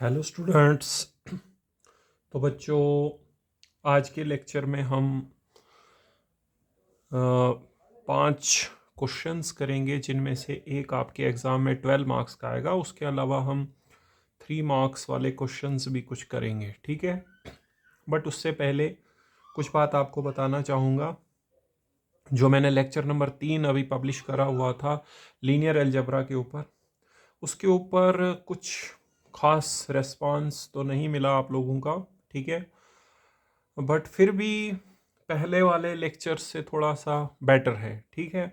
Hello students. तो बच्चों, आज के लेक्चर में हम 5 क्वेश्चंस करेंगे, जिनमें से एक आपके एग्ज़ाम में 12 मार्क्स का आएगा। उसके अलावा हम 3 मार्क्स वाले क्वेश्चंस भी कुछ करेंगे, ठीक है। बट उससे पहले कुछ बात आपको बताना चाहूँगा। जो मैंने लेक्चर नंबर 3 अभी पब्लिश करा हुआ था लीनियर अलजेब्रा के ऊपर, उसके ऊपर कुछ खास रेस्पॉन्स तो नहीं मिला आप लोगों का, ठीक है। बट फिर भी पहले वाले लेक्चर से थोड़ा सा बेटर है, ठीक है।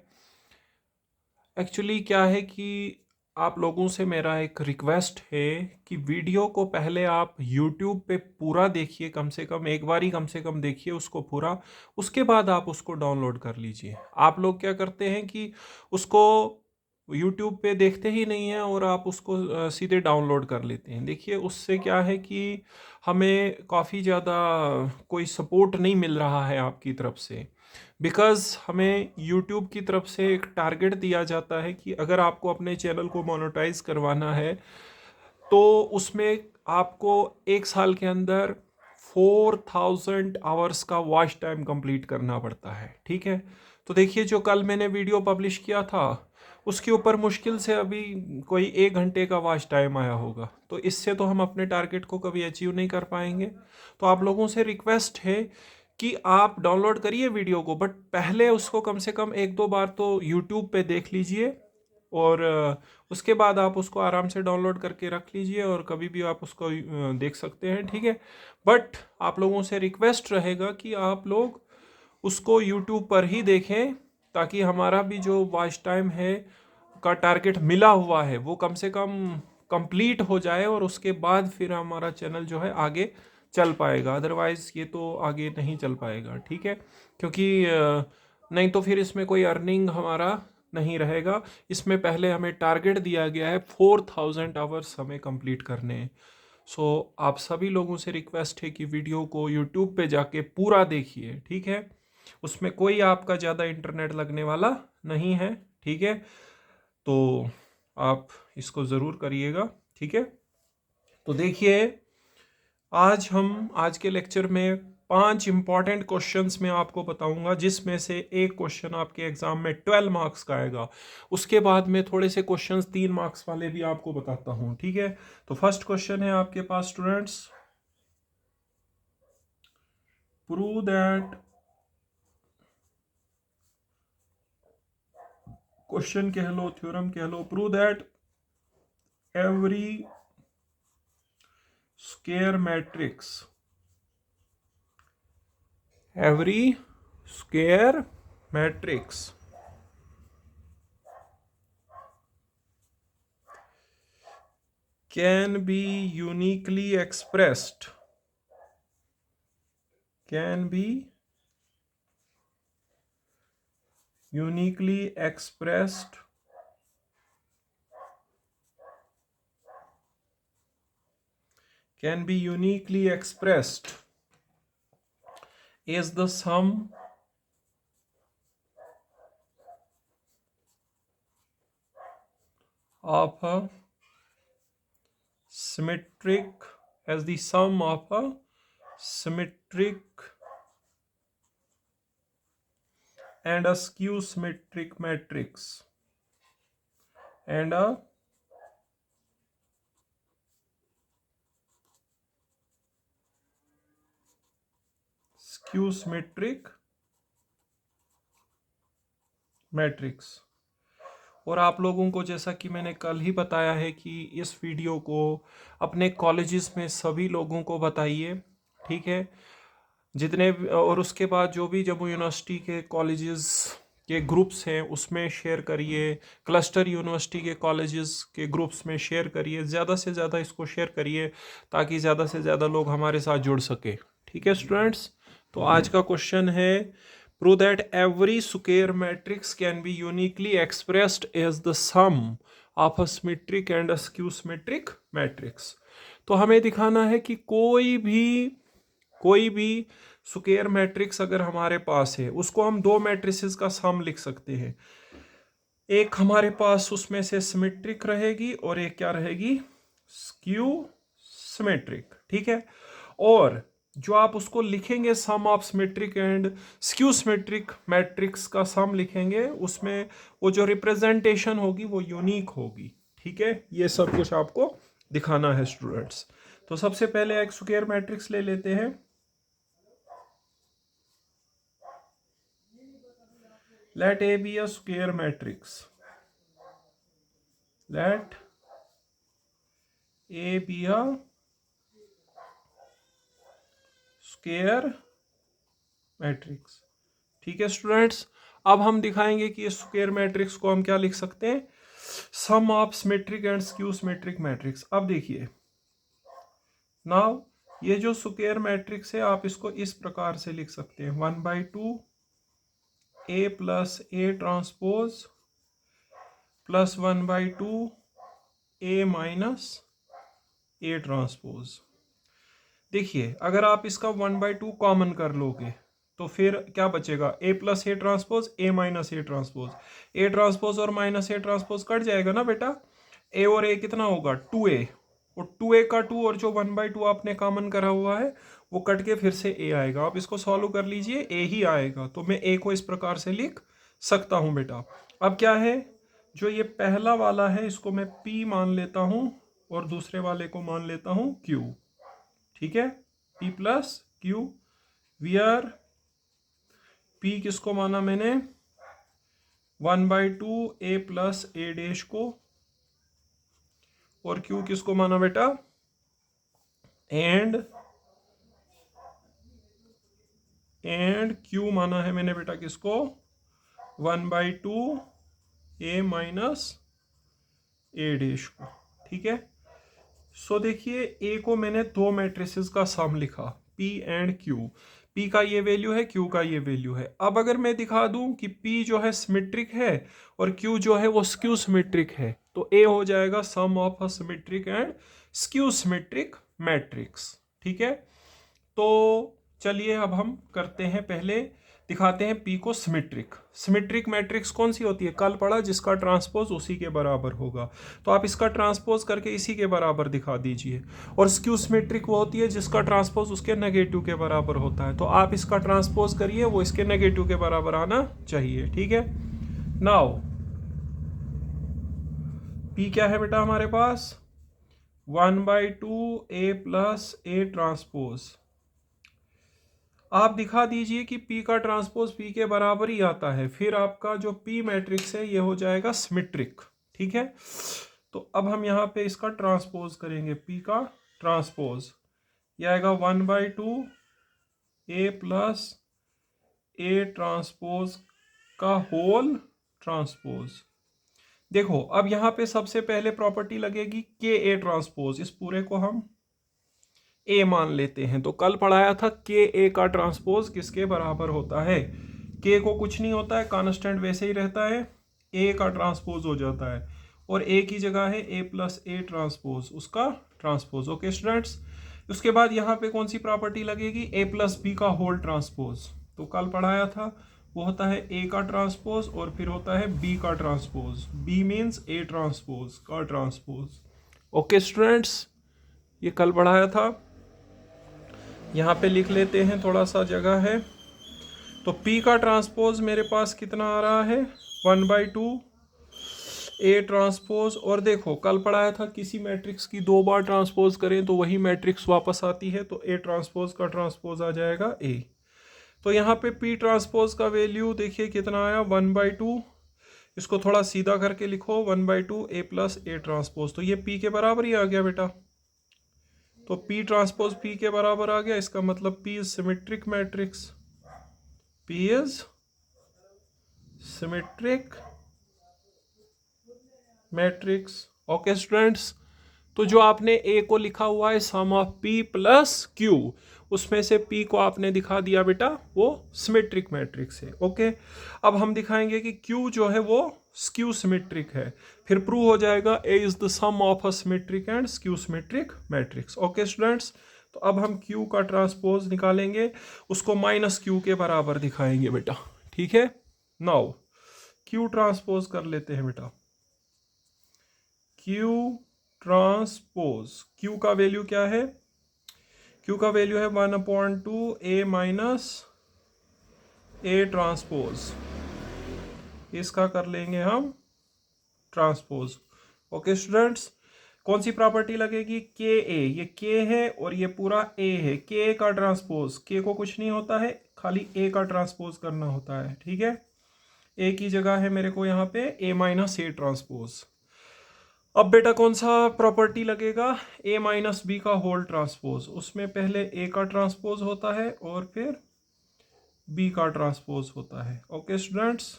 एक्चुअली क्या है कि आप लोगों से मेरा एक रिक्वेस्ट है कि वीडियो को पहले आप YouTube पे पूरा देखिए, कम से कम एक बार ही कम से कम देखिए उसको पूरा। उसके बाद आप उसको डाउनलोड कर लीजिए। आप लोग क्या करते हैं कि उसको YouTube पे देखते ही नहीं हैं और आप उसको सीधे डाउनलोड कर लेते हैं। देखिए, उससे क्या है कि हमें काफ़ी ज़्यादा कोई सपोर्ट नहीं मिल रहा है आपकी तरफ से। बिकॉज़ हमें YouTube की तरफ से एक टारगेट दिया जाता है कि अगर आपको अपने चैनल को मोनेटाइज करवाना है, तो उसमें आपको 1 साल के अंदर 4000 आवर्स का वॉच टाइम कंप्लीट करना पड़ता है, ठीक है। तो देखिए, जो कल मैंने वीडियो पब्लिश किया था उसके ऊपर मुश्किल से अभी कोई 1 घंटे का वॉच टाइम आया होगा। तो इससे तो हम अपने टारगेट को कभी अचीव नहीं कर पाएंगे। तो आप लोगों से रिक्वेस्ट है कि आप डाउनलोड करिए वीडियो को, बट पहले उसको कम से कम 1-2 बार तो यूट्यूब पे देख लीजिए, और उसके बाद आप उसको आराम से डाउनलोड करके रख लीजिए और कभी भी आप उसको देख सकते हैं, ठीक है। बट आप लोगों से रिक्वेस्ट रहेगा कि आप लोग उसको यूट्यूब पर ही देखें, ताकि हमारा भी जो वॉच टाइम है का टारगेट मिला हुआ है वो कम से कम कंप्लीट हो जाए, और उसके बाद फिर हमारा चैनल जो है आगे चल पाएगा। अदरवाइज़ ये तो आगे नहीं चल पाएगा, ठीक है। क्योंकि नहीं तो फिर इसमें कोई अर्निंग हमारा नहीं रहेगा। इसमें पहले हमें टारगेट दिया गया है 4000 आवर्स हमें कंप्लीट करने हैं। सो आप सभी लोगों से रिक्वेस्ट है कि वीडियो को यूट्यूब पे जाके पूरा देखिए, ठीक है। उसमें कोई आपका ज़्यादा इंटरनेट लगने वाला नहीं है, ठीक है। तो आप इसको ज़रूर करिएगा, ठीक है। तो देखिए, आज के लेक्चर में 5 इंपॉर्टेंट क्वेश्चंस मैं आपको बताऊंगा, जिसमें से एक क्वेश्चन आपके एग्जाम में 12 मार्क्स का आएगा। उसके बाद में थोड़े से क्वेश्चंस 3 मार्क्स वाले भी आपको बताता हूं, ठीक है। तो फर्स्ट क्वेश्चन है आपके पास स्टूडेंट्स, प्रूव दैट, क्वेश्चन कह लो, थ्योरम कह लो, prove that every square matrix, every square matrix can be uniquely expressed, can be uniquely expressed can be uniquely expressed is the sum of a symmetric, as the sum of a symmetric and a skew symmetric matrix, and a skew symmetric matrix। और आप लोगों को, जैसा कि मैंने कल ही बताया है, कि इस वीडियो को अपने कॉलेजेस में सभी लोगों को बताइए, ठीक है। जितने और उसके बाद जो भी जम्मू यूनिवर्सिटी के कॉलेजेस के ग्रुप्स हैं उसमें शेयर करिए, क्लस्टर यूनिवर्सिटी के कॉलेजेस के ग्रुप्स में शेयर करिए, ज़्यादा से ज़्यादा इसको शेयर करिए, ताकि ज़्यादा से ज़्यादा लोग हमारे साथ जुड़ सके, ठीक है स्टूडेंट्स। तो आज का क्वेश्चन है, prove that every square matrix can be uniquely expressed as the sum of a symmetric and a skew symmetric matrix। तो हमें दिखाना है कि कोई भी स्क्वायर मैट्रिक्स अगर हमारे पास है, उसको हम 2 मैट्रिसेस का सम लिख सकते हैं। एक हमारे पास उसमें से सिमेट्रिक रहेगी और एक क्या रहेगी, स्क्यू सिमेट्रिक, ठीक है। और जो आप उसको लिखेंगे sum of symmetric and skew symmetric matrix का सम लिखेंगे, उसमें वो जो रिप्रेजेंटेशन होगी वो यूनिक होगी, ठीक है। ये सब कुछ आपको दिखाना है स्टूडेंट्स। तो सबसे पहले एक स्क्वायर मैट्रिक्स ले लेते हैं। Let A be a square matrix, let A be a square matrix, ठीक है स्टूडेंट्स। अब हम दिखाएंगे कि इस स्क्वायर मैट्रिक्स को हम क्या लिख सकते हैं, sum of symmetric and skew symmetric matrix. अब देखिए नाउ ये जो स्क्वायर मैट्रिक्स है आप इसको इस प्रकार से लिख सकते हैं, 1/2 A plus A transpose plus 1/2 A minus A transpose. देखिए अगर आप इसका 1/2 कॉमन कर लोगे तो फिर क्या बचेगा, A plus A transpose A minus A transpose, A transpose और माइनस ए ट्रांसपोज कट जाएगा ना बेटा। ए और ए कितना होगा 2a, और 2a का 2 और जो 1/2 आपने कॉमन करा हुआ है वो कट के फिर से a आएगा। आप इसको सॉल्व कर लीजिए, a ही आएगा। तो मैं a को इस प्रकार से लिख सकता हूं बेटा। अब क्या है, जो ये पहला वाला है इसको मैं p मान लेता हूं और दूसरे वाले को मान लेता हूं q, ठीक है। p plus q, wear p किसको माना मैंने 1/2 a प्लस a डैश को, और q किसको माना बेटा, एंड q माना है मैंने बेटा किसको 1/2 a माइनस a डैश को, ठीक है। सो देखिए a को मैंने दो मैट्रिसेस का सम लिखा p एंड q, p का ये वैल्यू है, q का ये वैल्यू है। अब अगर मैं दिखा दूं कि p जो है सिमेट्रिक है और q जो है वो स्क्यू सिमेट्रिक है, तो a हो जाएगा sum of a symmetric and skew symmetric matrix, ठीक है। तो चलिए अब हम करते हैं, पहले दिखाते हैं p को सिमेट्रिक। सिमेट्रिक मैट्रिक्स कौन सी होती है, कल पढ़ा, जिसका ट्रांसपोज उसी के बराबर होगा। तो आप इसका ट्रांसपोज करके इसी के बराबर दिखा दीजिए। और स्क्यू सिमेट्रिक वो होती है जिसका ट्रांसपोज उसके नेगेटिव के बराबर होता है। तो आप इसका ट्रांसपोज करिए, वो इसके नेगेटिव के बराबर आना चाहिए, ठीक है। नाउ p क्या है बेटा हमारे पास 1/2 a प्लस a ट्रांसपोज। आप दिखा दीजिए कि p का ट्रांसपोज p के बराबर ही आता है, फिर आपका जो p मैट्रिक्स है ये हो जाएगा सिमेट्रिक, ठीक है। तो अब हम यहाँ पे इसका ट्रांसपोज करेंगे, p का ट्रांसपोज ये आएगा 1/2 a प्लस a ट्रांसपोज का होल ट्रांसपोज। देखो अब यहाँ पे सबसे पहले प्रॉपर्टी लगेगी के ए ट्रांसपोज, इस पूरे को हम ए मान लेते हैं। तो कल पढ़ाया था के ए का ट्रांसपोज किसके बराबर होता है, के को कुछ नहीं होता है, कांस्टेंट वैसे ही रहता है, ए का ट्रांसपोज हो जाता है, और ए की जगह है ए प्लस ए ट्रांसपोज, उसका ट्रांसपोज। ओके स्टूडेंट्स, उसके बाद यहाँ पे कौन सी प्रॉपर्टी लगेगी, ए प्लस बी का होल ट्रांसपोज। तो कल पढ़ाया था वो होता है ए का ट्रांसपोज और फिर होता है बी का transpose, B means A transpose का ट्रांसपोज। ओके स्टूडेंट्स, ये कल पढ़ाया था, यहाँ पे लिख लेते हैं, थोड़ा सा जगह है। तो P का ट्रांसपोज मेरे पास कितना आ रहा है 1/2 A ट्रांसपोज। और देखो कल पढ़ाया था किसी मैट्रिक्स की दो बार ट्रांसपोज करें तो वही मैट्रिक्स वापस आती है, तो A ट्रांसपोज का ट्रांसपोज आ जाएगा A। तो यहाँ पे P ट्रांसपोज का वैल्यू देखिए कितना आया 1/2, इसको थोड़ा सीधा करके लिखो 1/2 A प्लस A ट्रांसपोज। तो ये P के बराबर ही आ गया बेटा, तो P ट्रांसपोज P के बराबर आ गया, इसका मतलब P is symmetric matrix, P is symmetric matrix. Okay students, तो जो आपने A को लिखा हुआ है सम ऑफ P प्लस Q, उसमें से P को आपने दिखा दिया बेटा वो सिमेट्रिक मैट्रिक्स है। ओके, अब हम दिखाएंगे कि Q जो है वो स्क्यू सिमेट्रिक है, फिर प्रूव हो जाएगा A is the sum of a symmetric and skew symmetric matrix. Okay students, तो अब हम Q का ट्रांसपोज निकालेंगे, उसको माइनस Q के बराबर दिखाएंगे बेटा, ठीक है। नाउ Q ट्रांसपोज कर लेते हैं बेटा, Q ट्रांसपोज क्यू का वैल्यू क्या है, क्यू का वैल्यू है 1/2 A माइनस A ट्रांसपोज, इसका कर लेंगे हम ट्रांसपोज। ओके स्टूडेंट्स, कौन सी प्रॉपर्टी लगेगी, के ए, ये के है और ये पूरा ए है, के का ट्रांसपोज, के को कुछ नहीं होता है, खाली ए का ट्रांसपोज करना होता है, ठीक है। ए की जगह है मेरे को यहाँ पे ए माइनस ए ट्रांसपोज। अब बेटा कौन सा प्रॉपर्टी लगेगा, ए माइनस बी का होल ट्रांसपोज, उसमें पहले ए का ट्रांसपोज होता है और फिर बी का ट्रांसपोज होता है। ओके स्टूडेंट्स,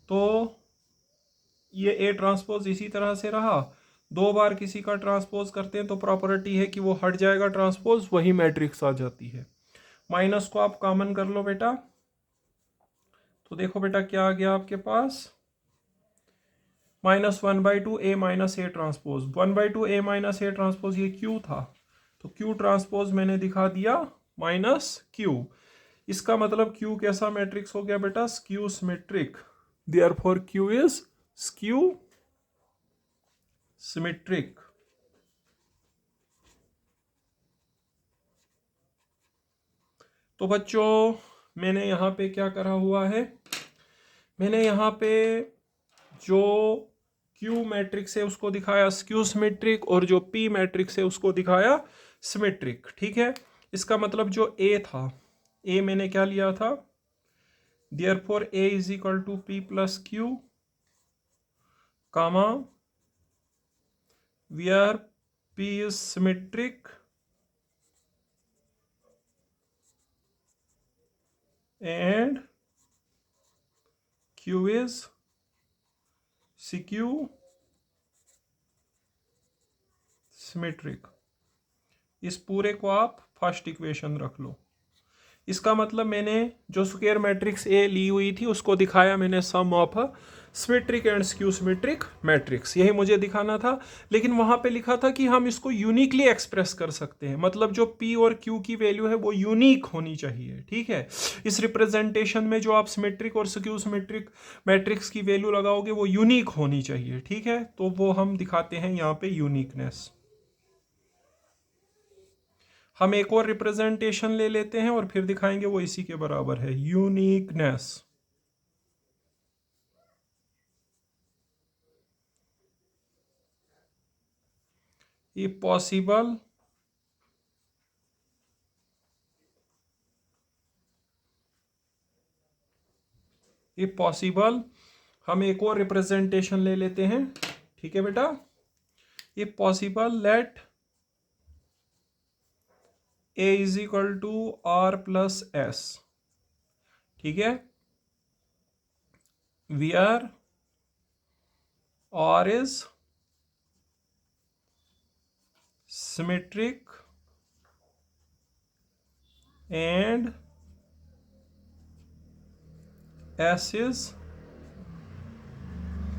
तो ये ए ट्रांसपोज इसी तरह से रहा, दो बार किसी का ट्रांसपोज करते हैं तो प्रॉपर्टी है कि वो हट जाएगा ट्रांसपोज, वही मैट्रिक्स आ जाती है। माइनस को आप कॉमन कर लो बेटा, तो देखो बेटा क्या आ गया आपके पास, -1/2 A minus A transpose, 1/2 A minus A transpose ये क्यू था, तो क्यू ट्रांसपोज मैंने दिखा दिया माइनस क्यू। इसका मतलब क्यू कैसा मैट्रिक्स हो गया बेटा, skew symmetric, therefore Q is skew symmetric. तो बच्चों मैंने यहाँ पे क्या करा हुआ है, मैंने यहाँ पे जो Q मैट्रिक्स है उसको दिखाया स्क्यू सिमेट्रिक और जो P मैट्रिक्स है उसको दिखाया सिमेट्रिक, ठीक है। इसका मतलब जो A था, A मैंने क्या लिया था, therefore A is equal to P plus Q comma where P is symmetric and Q is skew symmetric. इस पूरे को आप फर्स्ट इक्वेशन रख लो। इसका मतलब मैंने जो स्क्वायर मैट्रिक्स ए ली हुई थी उसको दिखाया मैंने sum of symmetric and skew symmetric matrix, यही मुझे दिखाना था। लेकिन वहां पे लिखा था कि हम इसको यूनिकली एक्सप्रेस कर सकते हैं, मतलब जो पी और क्यू की वैल्यू है वो यूनिक होनी चाहिए, ठीक है। इस रिप्रेजेंटेशन में जो आप सिमेट्रिक और स्क्यू सिमेट्रिक मैट्रिक्स की वैल्यू लगाओगे वो यूनिक होनी चाहिए, ठीक है। तो वो हम दिखाते हैं यहाँ पे यूनिकनेस। हम एक और रिप्रेजेंटेशन ले लेते हैं और फिर दिखाएंगे वो इसी के बराबर है, यूनिकनेस। ये पॉसिबल हम एक और रिप्रेजेंटेशन ले लेते हैं, ठीक है बेटा। ये possible let A is equal to R plus S, ठीक है, where R is symmetric and S is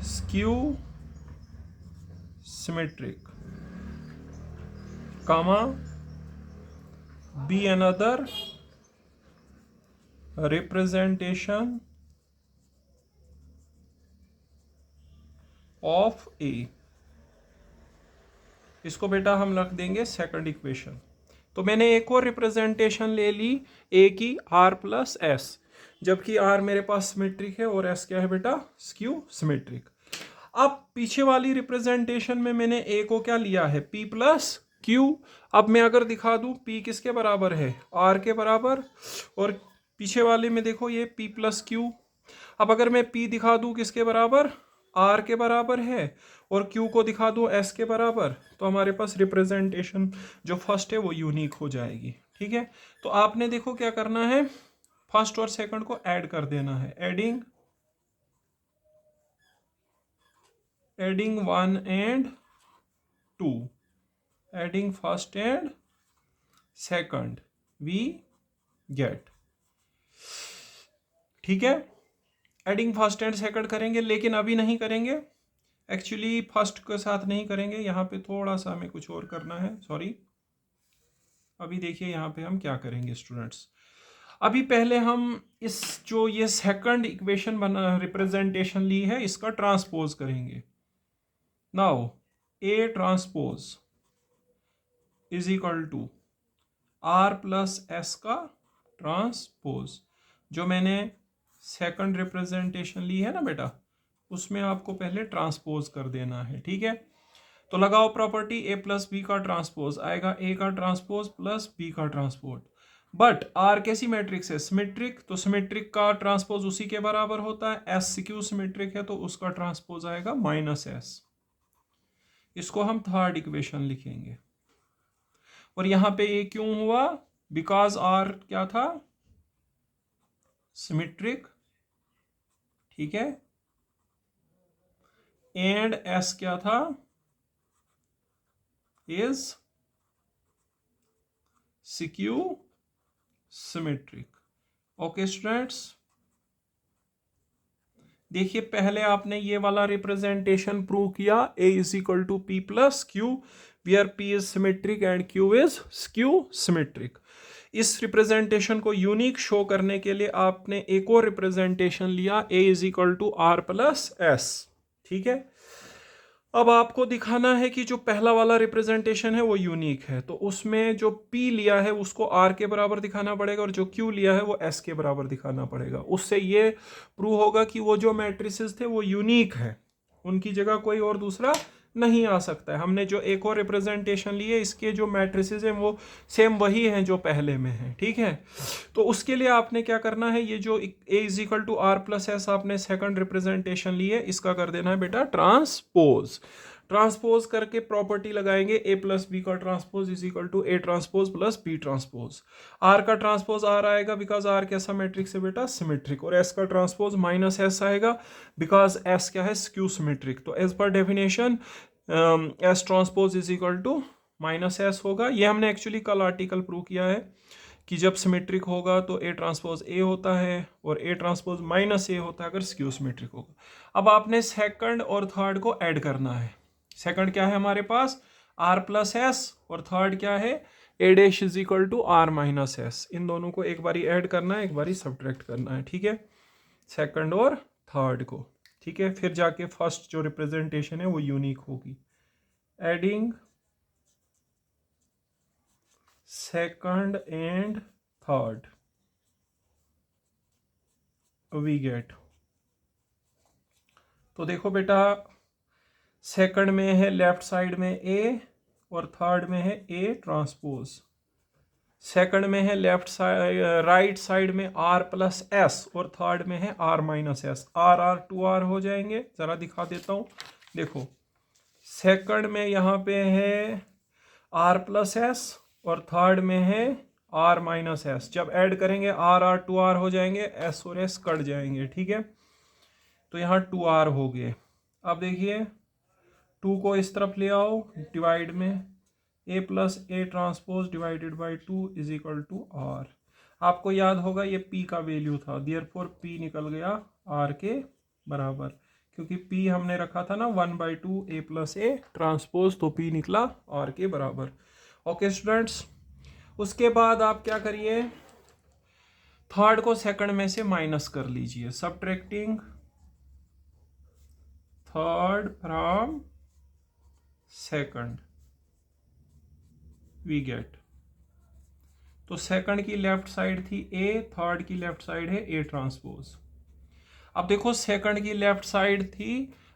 skew symmetric, comma be another representation of A। इसको बेटा हम रख देंगे सेकंड इक्वेशन। तो मैंने एक और रिप्रेजेंटेशन ले ली A की R प्लस एस, जबकि R मेरे पास सिमेट्रिक है और S क्या है बेटा, स्क्यू सिमेट्रिक। अब पीछे वाली रिप्रेजेंटेशन में मैंने A को क्या लिया है, P प्लस Q। अब मैं अगर दिखा दूं P किसके बराबर है, R के बराबर, और पीछे वाले में देखो ये P प्लस Q। अब अगर मैं P दिखा दूं किसके बराबर, R के बराबर है, और Q को दिखा दूं S के बराबर, तो हमारे पास रिप्रेजेंटेशन जो फर्स्ट है वो यूनिक हो जाएगी, ठीक है। तो आपने देखो क्या करना है, फर्स्ट और सेकंड को ऐड कर देना है, adding 1 and 2, adding first and second, we get, ठीक है। एडिंग फर्स्ट एंड सेकंड करेंगे, लेकिन अभी नहीं करेंगे, एक्चुअली फर्स्ट के साथ नहीं करेंगे, यहाँ पे थोड़ा सा हमें कुछ और करना है, सॉरी। अभी देखिए यहाँ पे हम क्या करेंगे स्टूडेंट्स, अभी पहले हम इस जो ये सेकंड इक्वेशन बना रिप्रेजेंटेशन ली है इसका ट्रांसपोज करेंगे। Now A transpose is equal to R plus S का ट्रांसपोज। जो मैंने सेकंड रिप्रेजेंटेशन ली है ना बेटा, उसमें आपको पहले ट्रांसपोज कर देना है, ठीक है। तो लगाओ प्रॉपर्टी, ए प्लस बी का ट्रांसपोज आएगा ए का ट्रांसपोज प्लस बी का ट्रांसपोज। बट आर कैसी मैट्रिक्स है? सिमेट्रिक, तो सिमेट्रिक का ट्रांसपोज उसी के बराबर होता है। एस क्यू सिमेट्रिक है तो उसका ट्रांसपोज आएगा माइनस एस। इसको हम थर्ड इक्वेशन लिखेंगे। और यहां पे ये क्यों हुआ? बिकॉज आर क्या था? सिमेट्रिक, ठीक है, एंड एस क्या था? Is skew symmetric. Okay students, देखिए पहले आपने ये वाला रिप्रेजेंटेशन प्रूव किया, A is equal to P plus Q, where P is symmetric and Q is skew symmetric. इस रिप्रेजेंटेशन को यूनिक शो करने के लिए आपने एक और रिप्रेजेंटेशन लिया, A is equal to R plus S, ठीक है। अब आपको दिखाना है कि जो पहला वाला रिप्रेजेंटेशन है वो यूनिक है, तो उसमें जो P लिया है उसको R के बराबर दिखाना पड़ेगा और जो Q लिया है वो S के बराबर दिखाना पड़ेगा। उससे ये प्रूव होगा कि वो जो मैट्रिसेस थे वो यूनिक है, उनकी जगह कोई और दूसरा नहीं आ सकता है। हमने जो एक और रिप्रेजेंटेशन लिए, इसके जो मैट्रिसेस हैं वो सेम वही हैं जो पहले में है, ठीक है। तो उसके लिए आपने क्या करना है, ये जो A is equal to R plus S आपने सेकंड रिप्रेजेंटेशन ली है, इसका कर देना है बेटा ट्रांसपोज। ट्रांसपोज करके प्रॉपर्टी लगाएंगे, ए प्लस बी का transpose is equal to A transpose plus B transpose. R का ट्रांसपोज आर आएगा बिकॉज आर कैसा मैट्रिक्स है बेटा? सिमेट्रिक। और एस का ट्रांसपोज माइनस एस आएगा बिकॉज एस क्या है? Skew symmetric. तो as per definition S transpose is equal to minus S होगा। ये हमने एक्चुअली कल आर्टिकल प्रूव किया है कि जब सिमेट्रिक होगा तो ए ट्रांसपोज ए होता है और ए ट्रांसपोज माइनस ए होता है अगर स्क्यू सिमेट्रिक होगा। अब आपने सेकंड और थर्ड को ऐड करना है। सेकंड क्या है हमारे पास? आर प्लस एस, और थर्ड क्या है? A dash is equal to R minus S. इन दोनों को एक बारी ऐड करना है, एक बारी सब्ट्रैक्ट करना है, ठीक है, सेकंड और थर्ड को, ठीक है। फिर जाके फर्स्ट जो रिप्रेजेंटेशन है वो यूनिक होगी। Adding second and third we get, तो देखो बेटा सेकंड में है लेफ्ट साइड में ए और थर्ड में है ए ट्रांसपोज। सेकंड में है लेफ्ट साइड राइट साइड में आर प्लस एस और थर्ड में है R minus S. R R two R हो जाएंगे, जरा दिखा देता हूं। देखो सेकंड में यहाँ पे है आर प्लस एस और थर्ड में है आर माइनस एस। जब ऐड करेंगे आर आर टू आर हो जाएंगे, एस और एस कट जाएंगे, ठीक है। तो यहाँ टू आर हो गए। अब देखिए टू को इस तरफ ले आओ डिवाइड में, A plus A transpose divided by two is equal to R. आपको याद होगा ये पी का वैल्यू था, देयरफॉर पी निकल गया आर के बराबर, क्योंकि पी हमने रखा था ना 1/2 ए प्लस ए ट्रांसपोज, तो पी निकला आर के बराबर। ओके स्टूडेंट्स, उसके बाद आप क्या करिए, थर्ड को सेकंड में से माइनस कर लीजिए, subtracting third from second we get. तो सेकंड की लेफ्ट साइड थी ए, थर्ड की लेफ्ट साइड है ए ट्रांसपोज। अब देखो सेकंड की लेफ्ट साइड थी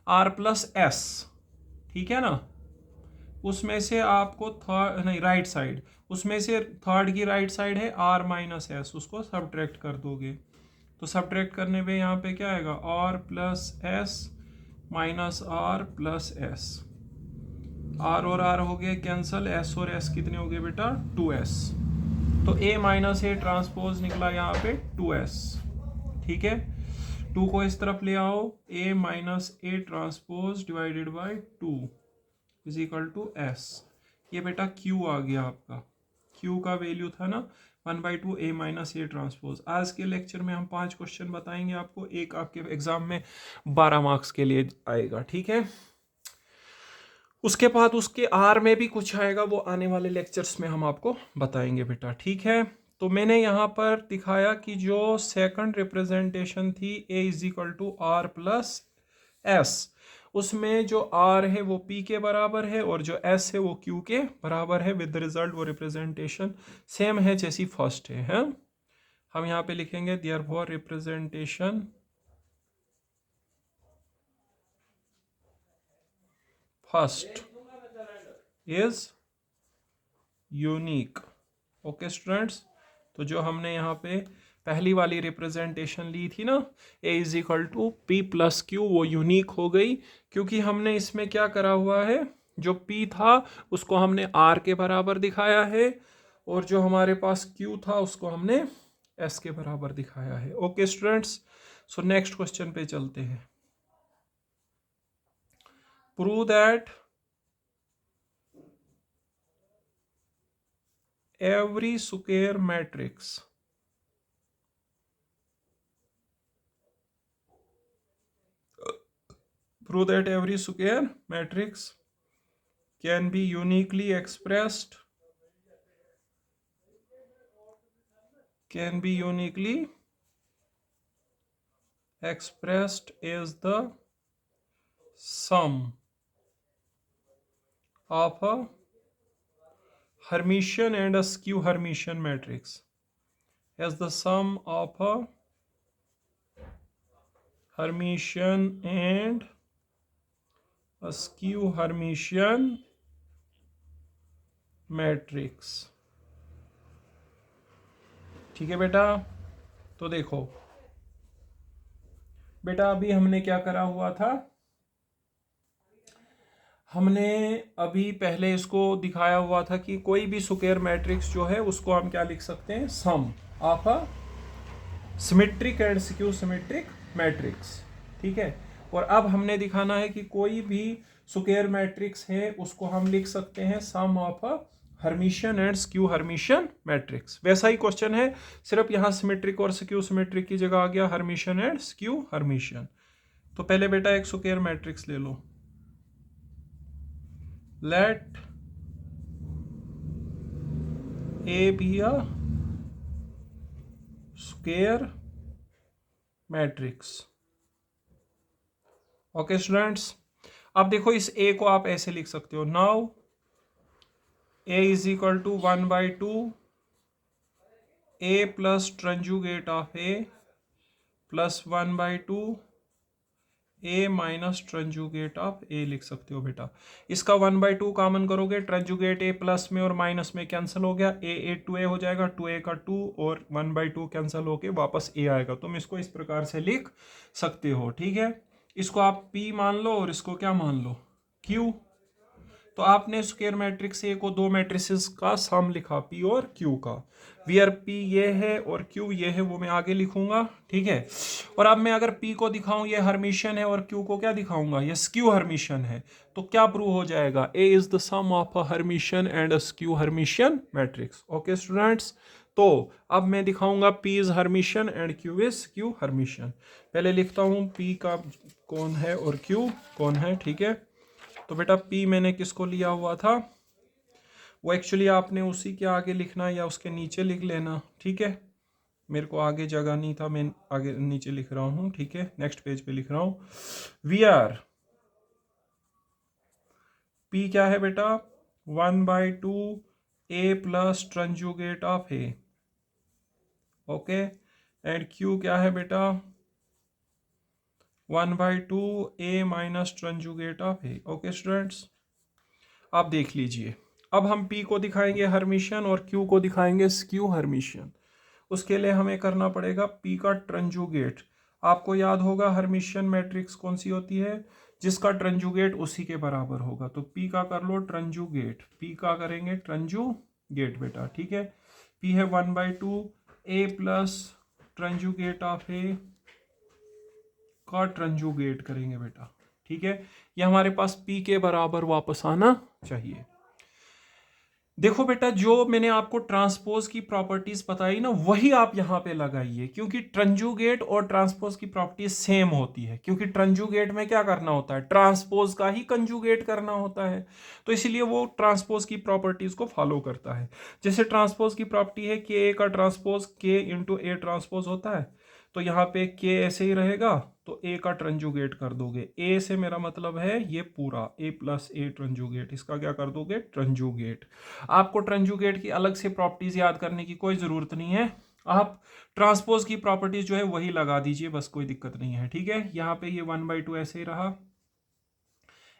आर प्लस एस, ठीक है ना, उसमें से आपको थर्ड नहीं राइट साइड, उसमें से थर्ड की राइट साइड है आर माइनस एस, उसको सब्ट्रैक्ट कर दोगे। तो सब्ट्रैक्ट करने पे यहाँ पे क्या आएगा? R plus S minus R plus S. R और आर हो गए कैंसल, एस और एस कितने हो गए बेटा? 2s। तो ए माइनस ए ट्रांसपोज निकला यहाँ पे 2s, ठीक है। 2 को इस तरफ ले आओ, A minus A transpose divided by 2 is equal to S. ये बेटा Q आ गया आपका, Q का वैल्यू था ना 1/2 ए माइनस ए ट्रांसपोज। आज के लेक्चर में हम 5 क्वेश्चन बताएंगे आपको, एक आपके एग्जाम में 12 मार्क्स के लिए आएगा, ठीक है। उसके बाद उसके आर में भी कुछ आएगा, वो आने वाले लेक्चर्स में हम आपको बताएंगे बेटा, ठीक है। तो मैंने यहाँ पर दिखाया कि जो सेकंड रिप्रेजेंटेशन थी A is equal to R plus S, उसमें जो आर है वो पी के बराबर है और जो एस है वो क्यू के बराबर है, विद रिजल्ट वो रिप्रेजेंटेशन सेम है जैसी फर्स्ट है, हाँ? हम यहाँ पे लिखेंगे therefore representation first is unique. Okay students, तो जो हमने यहाँ पे पहली वाली रिप्रेजेंटेशन ली थी ना, a is equal to P plus Q, वो यूनिक हो गई क्योंकि हमने इसमें क्या करा हुआ है, जो p था उसको हमने r के बराबर दिखाया है और जो हमारे पास q था उसको हमने s के बराबर दिखाया है। Okay students, so next question पे चलते हैं। Prove that every square matrix can be uniquely expressed as the sum of a Hermitian and a skew Hermitian matrix, as the sum of a Hermitian and a skew Hermitian matrix। ठीक है बेटा, तो देखो बेटा अभी हमने क्या करा हुआ था, हमने अभी पहले इसको दिखाया हुआ था कि कोई भी स्क्वायर मैट्रिक्स जो है उसको हम क्या लिख सकते हैं, sum of a symmetric and skew symmetric matrix. ठीक है, और अब हमने दिखाना है कि कोई भी स्क्वायर मैट्रिक्स है उसको हम लिख सकते हैं sum of a Hermitian and skew Hermitian matrix. वैसा ही क्वेश्चन है, सिर्फ यहाँ सिमेट्रिक और स्क्यू सिमेट्रिक की जगह आ गया हर्मिशियन एंड स्क्यू हर्मिशियन। तो पहले बेटा एक स्क्वायर मैट्रिक्स ले लो, let A be a square matrix। Okay students, अब देखो इस A को आप ऐसे लिख सकते हो, now A is equal to 1/2 A plus ट्रांजुगेट of A plus 1/2 A minus ट्रांजुगेट of A लिख सकते हो बेटा। इसका 1/2 कॉमन करोगे, ट्रांजुगेट A प्लस में और माइनस में कैंसिल हो गया, A 2A हो जाएगा, 2A का 2 और 1/2 कैंसिल होके वापस A आएगा। तुम इसको इस प्रकार से लिख सकते हो। ठीक है, इसको आप P मान लो और इसको क्या मान लो, Q। तो आपने स्क्वायर मैट्रिक्स ए को दो मैट्रिसेस का सम लिखा, P और Q का, वियर P ये है और Q ये है, वो मैं आगे लिखूंगा। ठीक है, और अब मैं अगर P को दिखाऊं ये हर्मिशियन है और Q को क्या दिखाऊंगा, ये स्क्यू हर्मिशियन है, तो क्या प्रूव हो जाएगा, A is the sum of a Hermitian and a skew Hermitian matrix. Okay students, तो अब मैं दिखाऊंगा P is Hermitian and Q is skew Hermitian. पहले लिखता हूं P का कौन है और Q कौन है। ठीक है, तो बेटा P मैंने किसको लिया हुआ था, वो एक्चुअली आपने उसी के आगे लिखना या उसके नीचे लिख लेना। ठीक है, मेरे को आगे जगह नहीं था, मैं आगे नीचे लिख रहा हूँ। ठीक है, नेक्स्ट पेज पे लिख रहा हूँ, वी आर P क्या है बेटा, 1/2 A plus ट्रांजुगेट of A। Okay, and Q क्या है बेटा, 1/2 A minus ट्रांजुगेट of A। Okay students, आप देख लीजिए, अब हम P को दिखाएंगे हर्मिशियन और Q को दिखाएंगे स्क्यू हर्मिशियन। उसके लिए हमें करना पड़ेगा P का ट्रांजुगेट। आपको याद होगा हर्मिशियन मैट्रिक्स कौन सी होती है, जिसका ट्रांजुगेट उसी के बराबर होगा। तो P का कर लो ट्रांजुगेट, P का करेंगे ट्रांजुगेट बेटा। ठीक है, P है 1/2 A प्लस ट्रांजुगेट ऑफ A का ट्रांजुगेट करेंगे बेटा। ठीक है, ये हमारे पास P के बराबर वापस आना चाहिए। देखो बेटा, जो मैंने आपको ट्रांसपोज की प्रॉपर्टीज बताई ना, वही आप यहां पे लगाइए, क्योंकि ट्रांजुगेट और ट्रांसपोज की प्रॉपर्टीज सेम होती है। क्योंकि ट्रांजुगेट में क्या करना होता है, ट्रांसपोज का ही कंजुगेट करना होता है, तो इसलिए वो ट्रांसपोज की प्रॉपर्टीज को फॉलो करता है। जैसे ट्रांसपोज की प्रॉपर्टी है के का ट्रांसपोज के इंटू ए ट्रांसपोज होता है, तो यहाँ पे के ऐसे ही रहेगा, तो ए का ट्रंजुगेट कर दोगे। ए से मेरा मतलब है ये पूरा ए प्लस ए ट्रंजुगेट, इसका क्या कर दोगे ट्रंजुगेट। आपको ट्रंजुगेट की अलग से प्रॉपर्टीज याद करने की कोई ज़रूरत नहीं है, आप ट्रांसपोज की प्रॉपर्टीज जो है वही लगा दीजिए, बस कोई दिक्कत नहीं है। ठीक है, यहाँ पे ये 1/2 ऐसे ही रहा।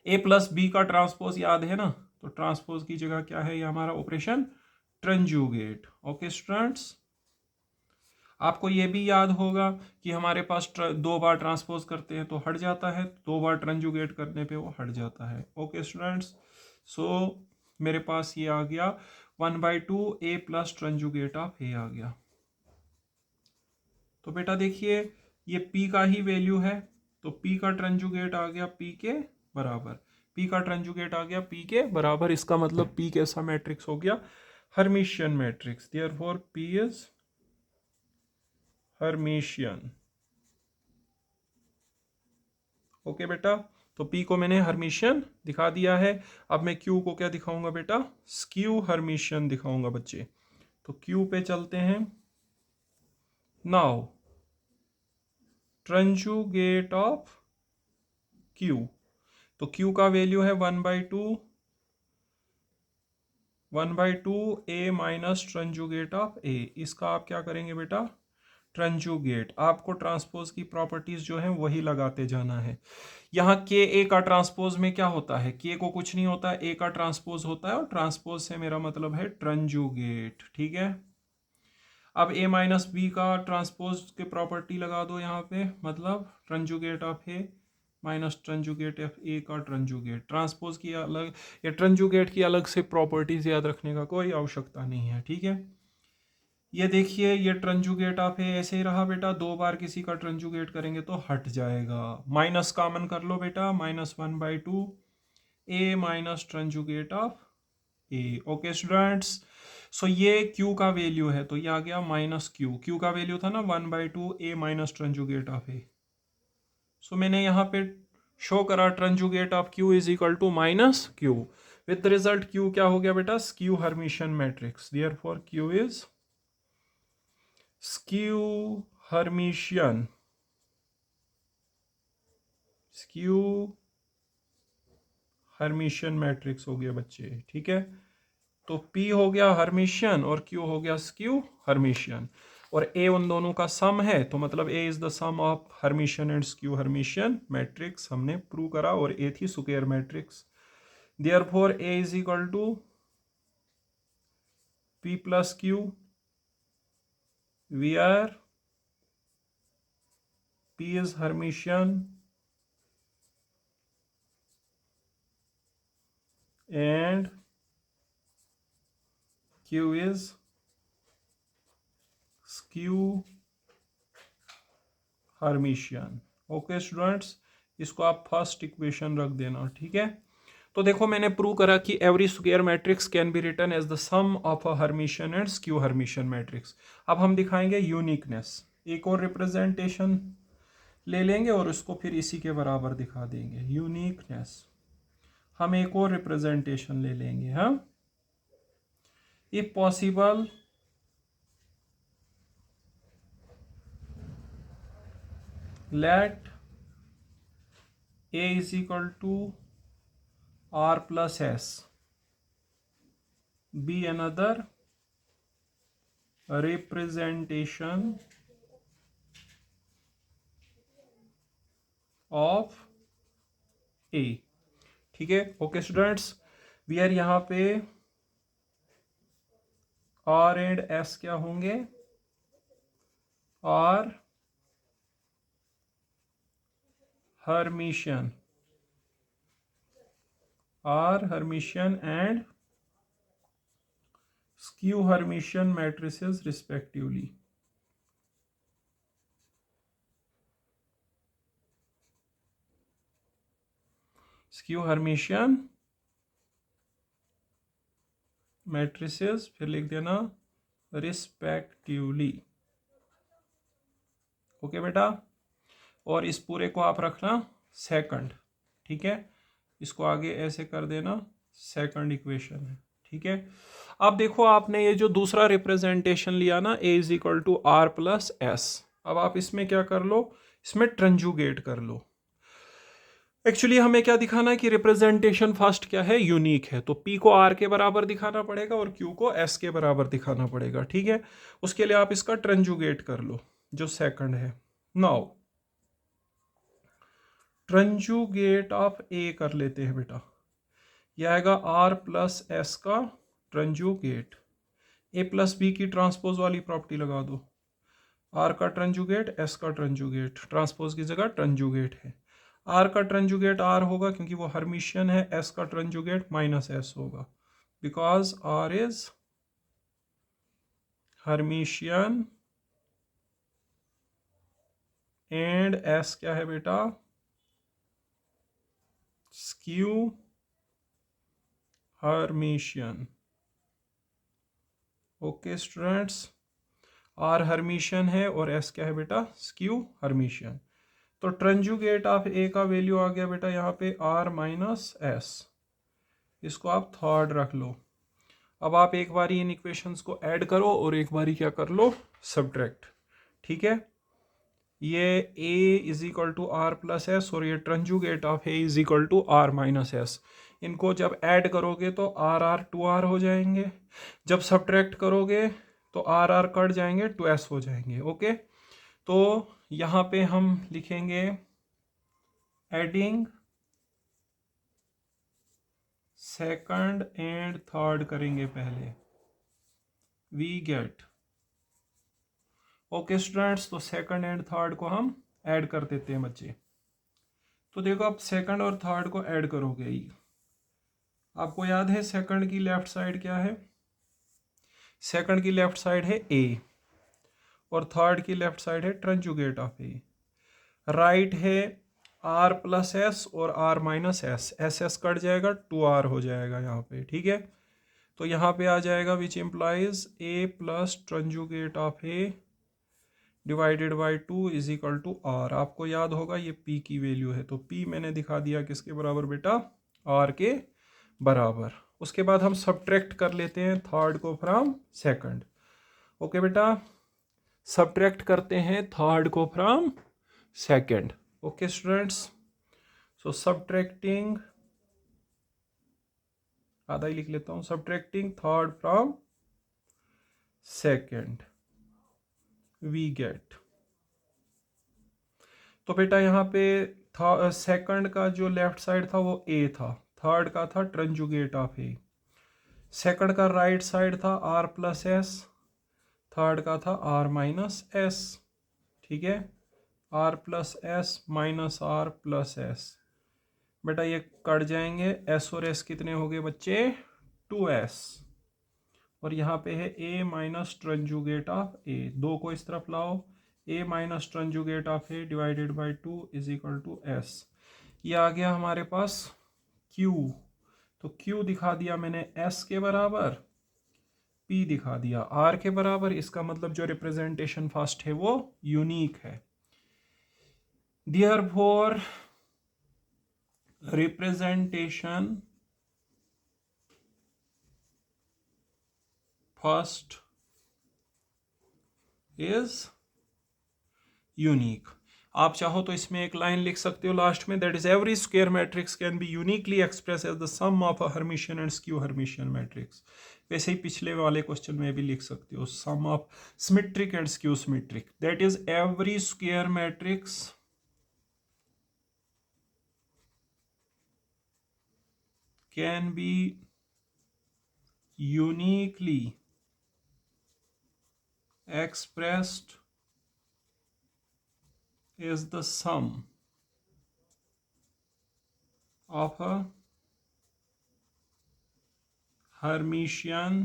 ए प्लस बी का ट्रांसपोज याद है ना, तो ट्रांसपोज की जगह क्या है, ये हमारा ऑपरेशन ट्रंजुगेट। ओके स्टूडेंट्स, आपको ये भी याद होगा कि हमारे पास दो बार ट्रांसपोज करते हैं तो हट जाता है, दो बार ट्रंजुगेट करने पे वो हट जाता है। ओके स्टूडेंट्स, सो मेरे पास ये आ गया 1/2 ए प्लस ट्रंजुगेट ऑफ ए आ गया। तो बेटा देखिए ये p का ही वैल्यू है, तो p का ट्रंजुगेट आ गया p के बराबर, p का ट्रंजुगेट आ गया p के बराबर। इसका मतलब p कैसा मैट्रिक्स हो गया, Hermitian matrix. Therefore p is Hermitian. Okay बेटा, तो p को मैंने हर्मिशियन दिखा दिया है। अब मैं q को क्या दिखाऊंगा बेटा, स्क्यू हर्मिशियन दिखाऊंगा बच्चे। तो q पे चलते हैं। नाउ ट्रंजुगेट ऑफ q, तो q का वैल्यू है 1/2 ए माइनस ट्रंजुगेट ऑफ ए। इसका आप क्या करेंगे बेटा, ट्रंजुगेट। आपको ट्रांसपोज की प्रॉपर्टीज जो है वही लगाते जाना है। यहाँ के ए का ट्रांसपोज में क्या होता है, के को कुछ नहीं होता है, ए का ट्रांसपोज होता है, और ट्रांसपोज से मेरा मतलब है ट्रंजुगेट। ठीक है, अब ए माइनस बी का ट्रांसपोज के प्रॉपर्टी लगा दो यहाँ पे, मतलब ट्रंजुगेट of A minus tranjugate of A का ट्रंजुगेट। ट्रांसपोज की अलग या ट्रंजुगेट की अलग से प्रॉपर्टीज याद रखने का कोई आवश्यकता नहीं है। ठीक है, ये देखिए ये ट्रंजुगेट ऑफ ए ऐसे ही रहा बेटा, दो बार किसी का ट्रंजुगेट करेंगे तो हट जाएगा। माइनस कॉमन कर लो बेटा, -1/2 A minus tranjugate of A. Okay students, so ये q का वैल्यू है, तो ये आ गया -q का वैल्यू था ना 1/2 ए माइनस ट्रंजुगेट ऑफ ए। सो मैंने यहाँ पे शो करा tranjugate of q is equal to -q, with result q क्या हो गया बेटा, skew Hermitian matrix. Therefore q is skew Hermitian, skew Hermitian matrix हो गया बच्चे। ठीक है, तो P हो गया हर्मिशियन और Q हो गया स्क्यू हर्मिशियन, और A उन दोनों का सम है, तो मतलब A is the sum of Hermitian and skew Hermitian matrix हमने प्रूव करा, और A थी square matrix. Therefore A is equal to P plus Q, where P is Hermitian and Q is skew Hermitian। Okay students, इसको आप first equation रख देना। ठीक है, तो देखो मैंने प्रूव करा कि every square matrix can be written as the sum of a Hermitian and skew Hermitian matrix. अब हम दिखाएंगे यूनिकनेस, एक और रिप्रेजेंटेशन ले लेंगे और उसको फिर इसी के बराबर दिखा देंगे। यूनिकनेस, हम एक और रिप्रेजेंटेशन ले लेंगे। हाँ, if possible let a is equal to r plus s be another representation of a। ठीक है, ओके स्टूडेंट्स, वी आर यहाँ पे r एंड s क्या होंगे, r Hermitian, r Hermitian and skew Hermitian matrices respectively. Skew Hermitian matrices, फिर लिख देना respectively. Okay बेटा, और इस पूरे को आप रखना सेकंड। ठीक है, इसको आगे ऐसे कर देना, सेकंड इक्वेशन है। ठीक है, अब देखो आपने ये जो दूसरा रिप्रेजेंटेशन लिया ना, a is equal to r plus S, अब आप इसमें क्या कर लो, इसमें ट्रांजुगेट कर लो। एक्चुअली हमें क्या दिखाना है कि रिप्रेजेंटेशन फर्स्ट क्या है, यूनिक है, तो P को R के बराबर दिखाना पड़ेगा और Q को S के बराबर दिखाना पड़ेगा, ठीक है। उसके लिए आप इसका ट्रांजुगेट कर लो जो सेकंड है। नाउ ट्रांजुगेट ऑफ A कर लेते हैं बेटा, यह आएगा R प्लस S का ट्रांजुगेट, A प्लस बी की ट्रांसपोज वाली प्रॉपर्टी लगा दो, R का ट्रांजुगेट S का ट्रांजुगेट, ट्रांसपोज की जगह ट्रांजुगेट है। R का ट्रांजुगेट R होगा क्योंकि वो हर्मिशियन है, S का ट्रांजुगेट माइनस S होगा because R is Hermitian and S क्या है बेटा, skew Hermitian. Okay students, R Hermitian है और S क्या है बेटा, स्क्यू हर्मिशियन। तो ट्रांजुगेट ऑफ A का वैल्यू आ गया बेटा यहाँ पे R माइनस S, इसको आप थर्ड रख लो। अब आप एक बारी इन इक्वेशंस को ऐड करो और एक बारी क्या कर लो, सब्ट्रैक्ट, ठीक है। ये A is equal to R plus S और ये transjugate of A is equal to R minus S, इनको जब ऐड करोगे तो R R 2R हो जाएंगे, जब सब्ट्रैक्ट करोगे तो R R कट जाएंगे, 2S हो जाएंगे। ओके, तो यहाँ पे हम लिखेंगे एडिंग सेकंड एंड थर्ड करेंगे पहले, वी गेट। ओके स्टूडेंट्स, तो सेकंड एंड थर्ड को हम ऐड कर देते हैं बच्चे। तो देखो आप सेकंड और थर्ड को ऐड करोगे ही, आपको याद है सेकंड की लेफ्ट साइड क्या है, सेकंड की लेफ्ट साइड है A और थर्ड की लेफ्ट साइड है ट्रांजुगेट ऑफ A। राइट है R प्लस एस और R minus S, S S cut जाएगा, 2R हो जाएगा यहाँ पे, ठीक है। तो यहाँ पे आ जाएगा which implies A plus ट्रांजुगेट of A divided by 2 is equal to R। आपको याद होगा ये P की वैल्यू है, तो P मैंने दिखा दिया किसके बराबर बेटा, R के बराबर। उसके बाद हम सब्ट्रैक्ट कर लेते हैं थर्ड को फ्रॉम सेकंड। ओके बेटा, सब्ट्रैक्ट करते हैं थर्ड को from second. Okay students, so subtracting, आधा ही लिख लेता हूं, subtracting third from second we get. तो बेटा यहाँ पे था सेकंड का जो लेफ्ट साइड था वो A था, थर्ड का था ट्रांजुगेट ऑफ A, सेकंड का राइट साइड था R प्लस एस, थर्ड का था R माइनस एस, ठीक है। R plus S minus R plus S, बेटा ये कट जाएंगे, S और S कितने हो गए बच्चे, 2S, और यहाँ पे है A माइनस ट्रांजुगेट ऑफ A, दो को इस तरफ लाओ, A minus ट्रांजुगेट of A divided by 2 is equal to S। ये आ गया हमारे पास Q, तो Q दिखा दिया मैंने S के बराबर, P दिखा दिया R के बराबर, इसका मतलब जो रिप्रेजेंटेशन फर्स्ट है वो यूनिक है। Therefore representation first is unique. आप चाहो तो इसमें एक लाइन लिख सकते हो लास्ट में, that is every square matrix can be uniquely express as the sum of a Hermitian and skew Hermitian matrix. वैसे ही पिछले वाले क्वेश्चन में भी लिख सकते हो, sum of symmetric and skew symmetric, that is every square matrix can be uniquely expressed is the sum of a Hermitian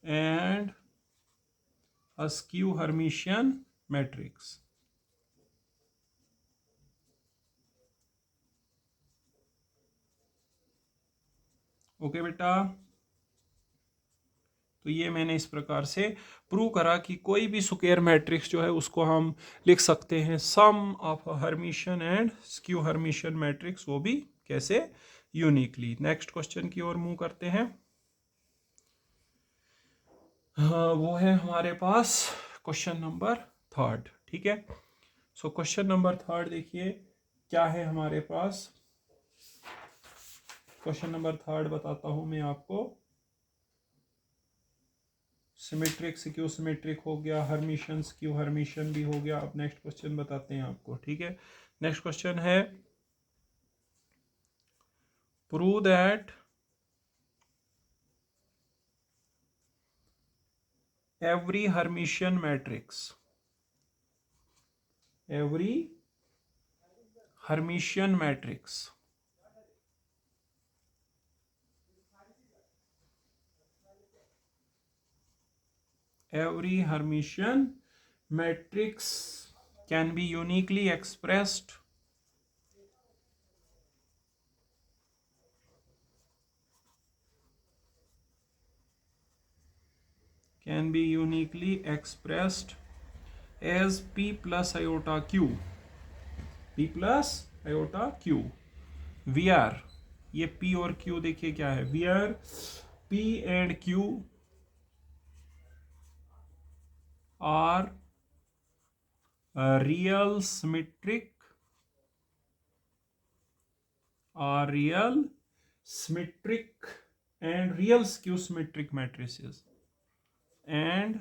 and a skew Hermitian matrix। Okay बेटा, तो ये मैंने इस प्रकार से प्रूव करा कि कोई भी स्क्वायर मैट्रिक्स जो है उसको हम लिख सकते हैं sum of Hermitian and skew Hermitian matrix, वो भी कैसे, यूनिकली। नेक्स्ट क्वेश्चन की ओर मूव करते हैं। वो है हमारे पास क्वेश्चन नंबर थर्ड, ठीक है। सो क्वेश्चन नंबर थर्ड देखिए क्या है हमारे पास। क्वेश्चन नंबर थर्ड बताता हूं मैं आपको। सिमेट्रिक स्क्यू सिमेट्रिक हो गया, हर्मिशन स्क्यू हर्मिशन भी हो गया। अब नेक्स्ट क्वेश्चन बताते हैं आपको, ठीक है। नेक्स्ट क्वेश्चन है prove that every Hermitian matrix every Hermitian matrix every Hermitian matrix can be uniquely expressed as P plus iota Q, P plus iota Q, where ये P और Q देखिए क्या है, where P and Q are real symmetric and real skew symmetric matrices and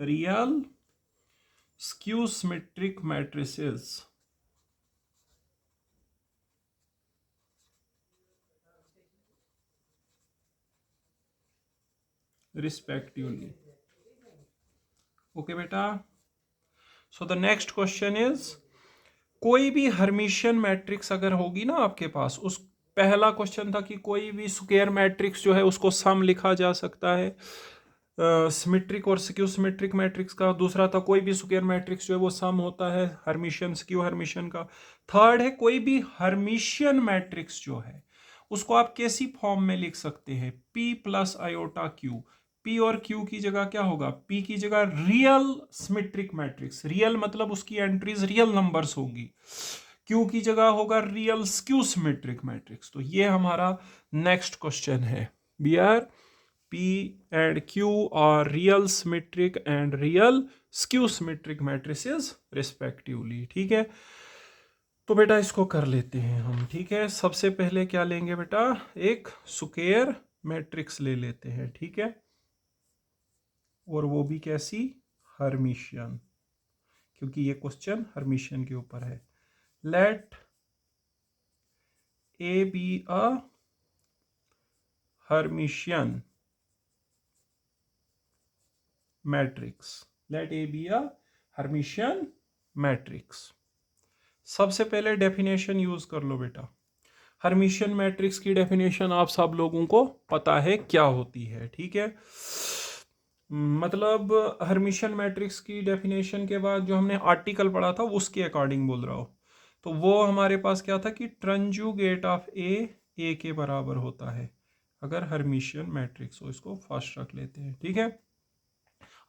real skew symmetric matrices respectively. Okay बेटा। So the next question is, कोई भी Hermitian matrix अगर होगी ना आपके पास, उस पहला क्वेश्चन था कि कोई भी स्क्वायर मैट्रिक्स जो है उसको सम लिखा जा सकता है सिमेट्रिक और स्क्यू सिमेट्रिक मैट्रिक्स का। दूसरा था कोई भी स्क्वायर मैट्रिक्स जो है वो सम होता है हर्मिशियन स्क्यू हर्मिशियन का। थर्ड है कोई भी हर्मिशियन मैट्रिक्स जो है उसको आप कैसी फॉर्म में लिख सकते हैं, P plus iota Q। P और Q की जगह क्या होगा, P की जगह रियल सिमेट्रिक मैट्रिक्स, रियल मतलब उसकी एंट्रीज रियल नंबर्स होंगी, Q की जगह होगा रियल स्क्यू सिमेट्रिक मैट्रिक्स। तो ये हमारा नेक्स्ट क्वेश्चन है, beer P and Q are real symmetric and real skew symmetric matrices respectively, ठीक है। तो बेटा इसको कर लेते हैं हम, ठीक है। सबसे पहले क्या लेंगे बेटा, एक स्क्वायर मैट्रिक्स ले लेते हैं, ठीक है, और वो भी कैसी, हर्मिशियन, क्योंकि ये क्वेश्चन हर्मिशियन के ऊपर है। Let A be a Hermitian matrix, let A be a Hermitian matrix. सबसे पहले डेफिनेशन यूज कर लो बेटा। हर्मिशियन मैट्रिक्स की डेफिनेशन आप सब लोगों को पता है क्या होती है, ठीक है। मतलब हर्मिशियन मैट्रिक्स की डेफिनेशन के बाद जो हमने आर्टिकल पढ़ा था उसके अकॉर्डिंग बोल रहा हूं, तो वो हमारे पास क्या था कि ट्रांजुगेट ऑफ ए के बराबर होता है अगर हर्मिशियन मैट्रिक्स हो। इसको फर्स्ट रख लेते हैं, ठीक है।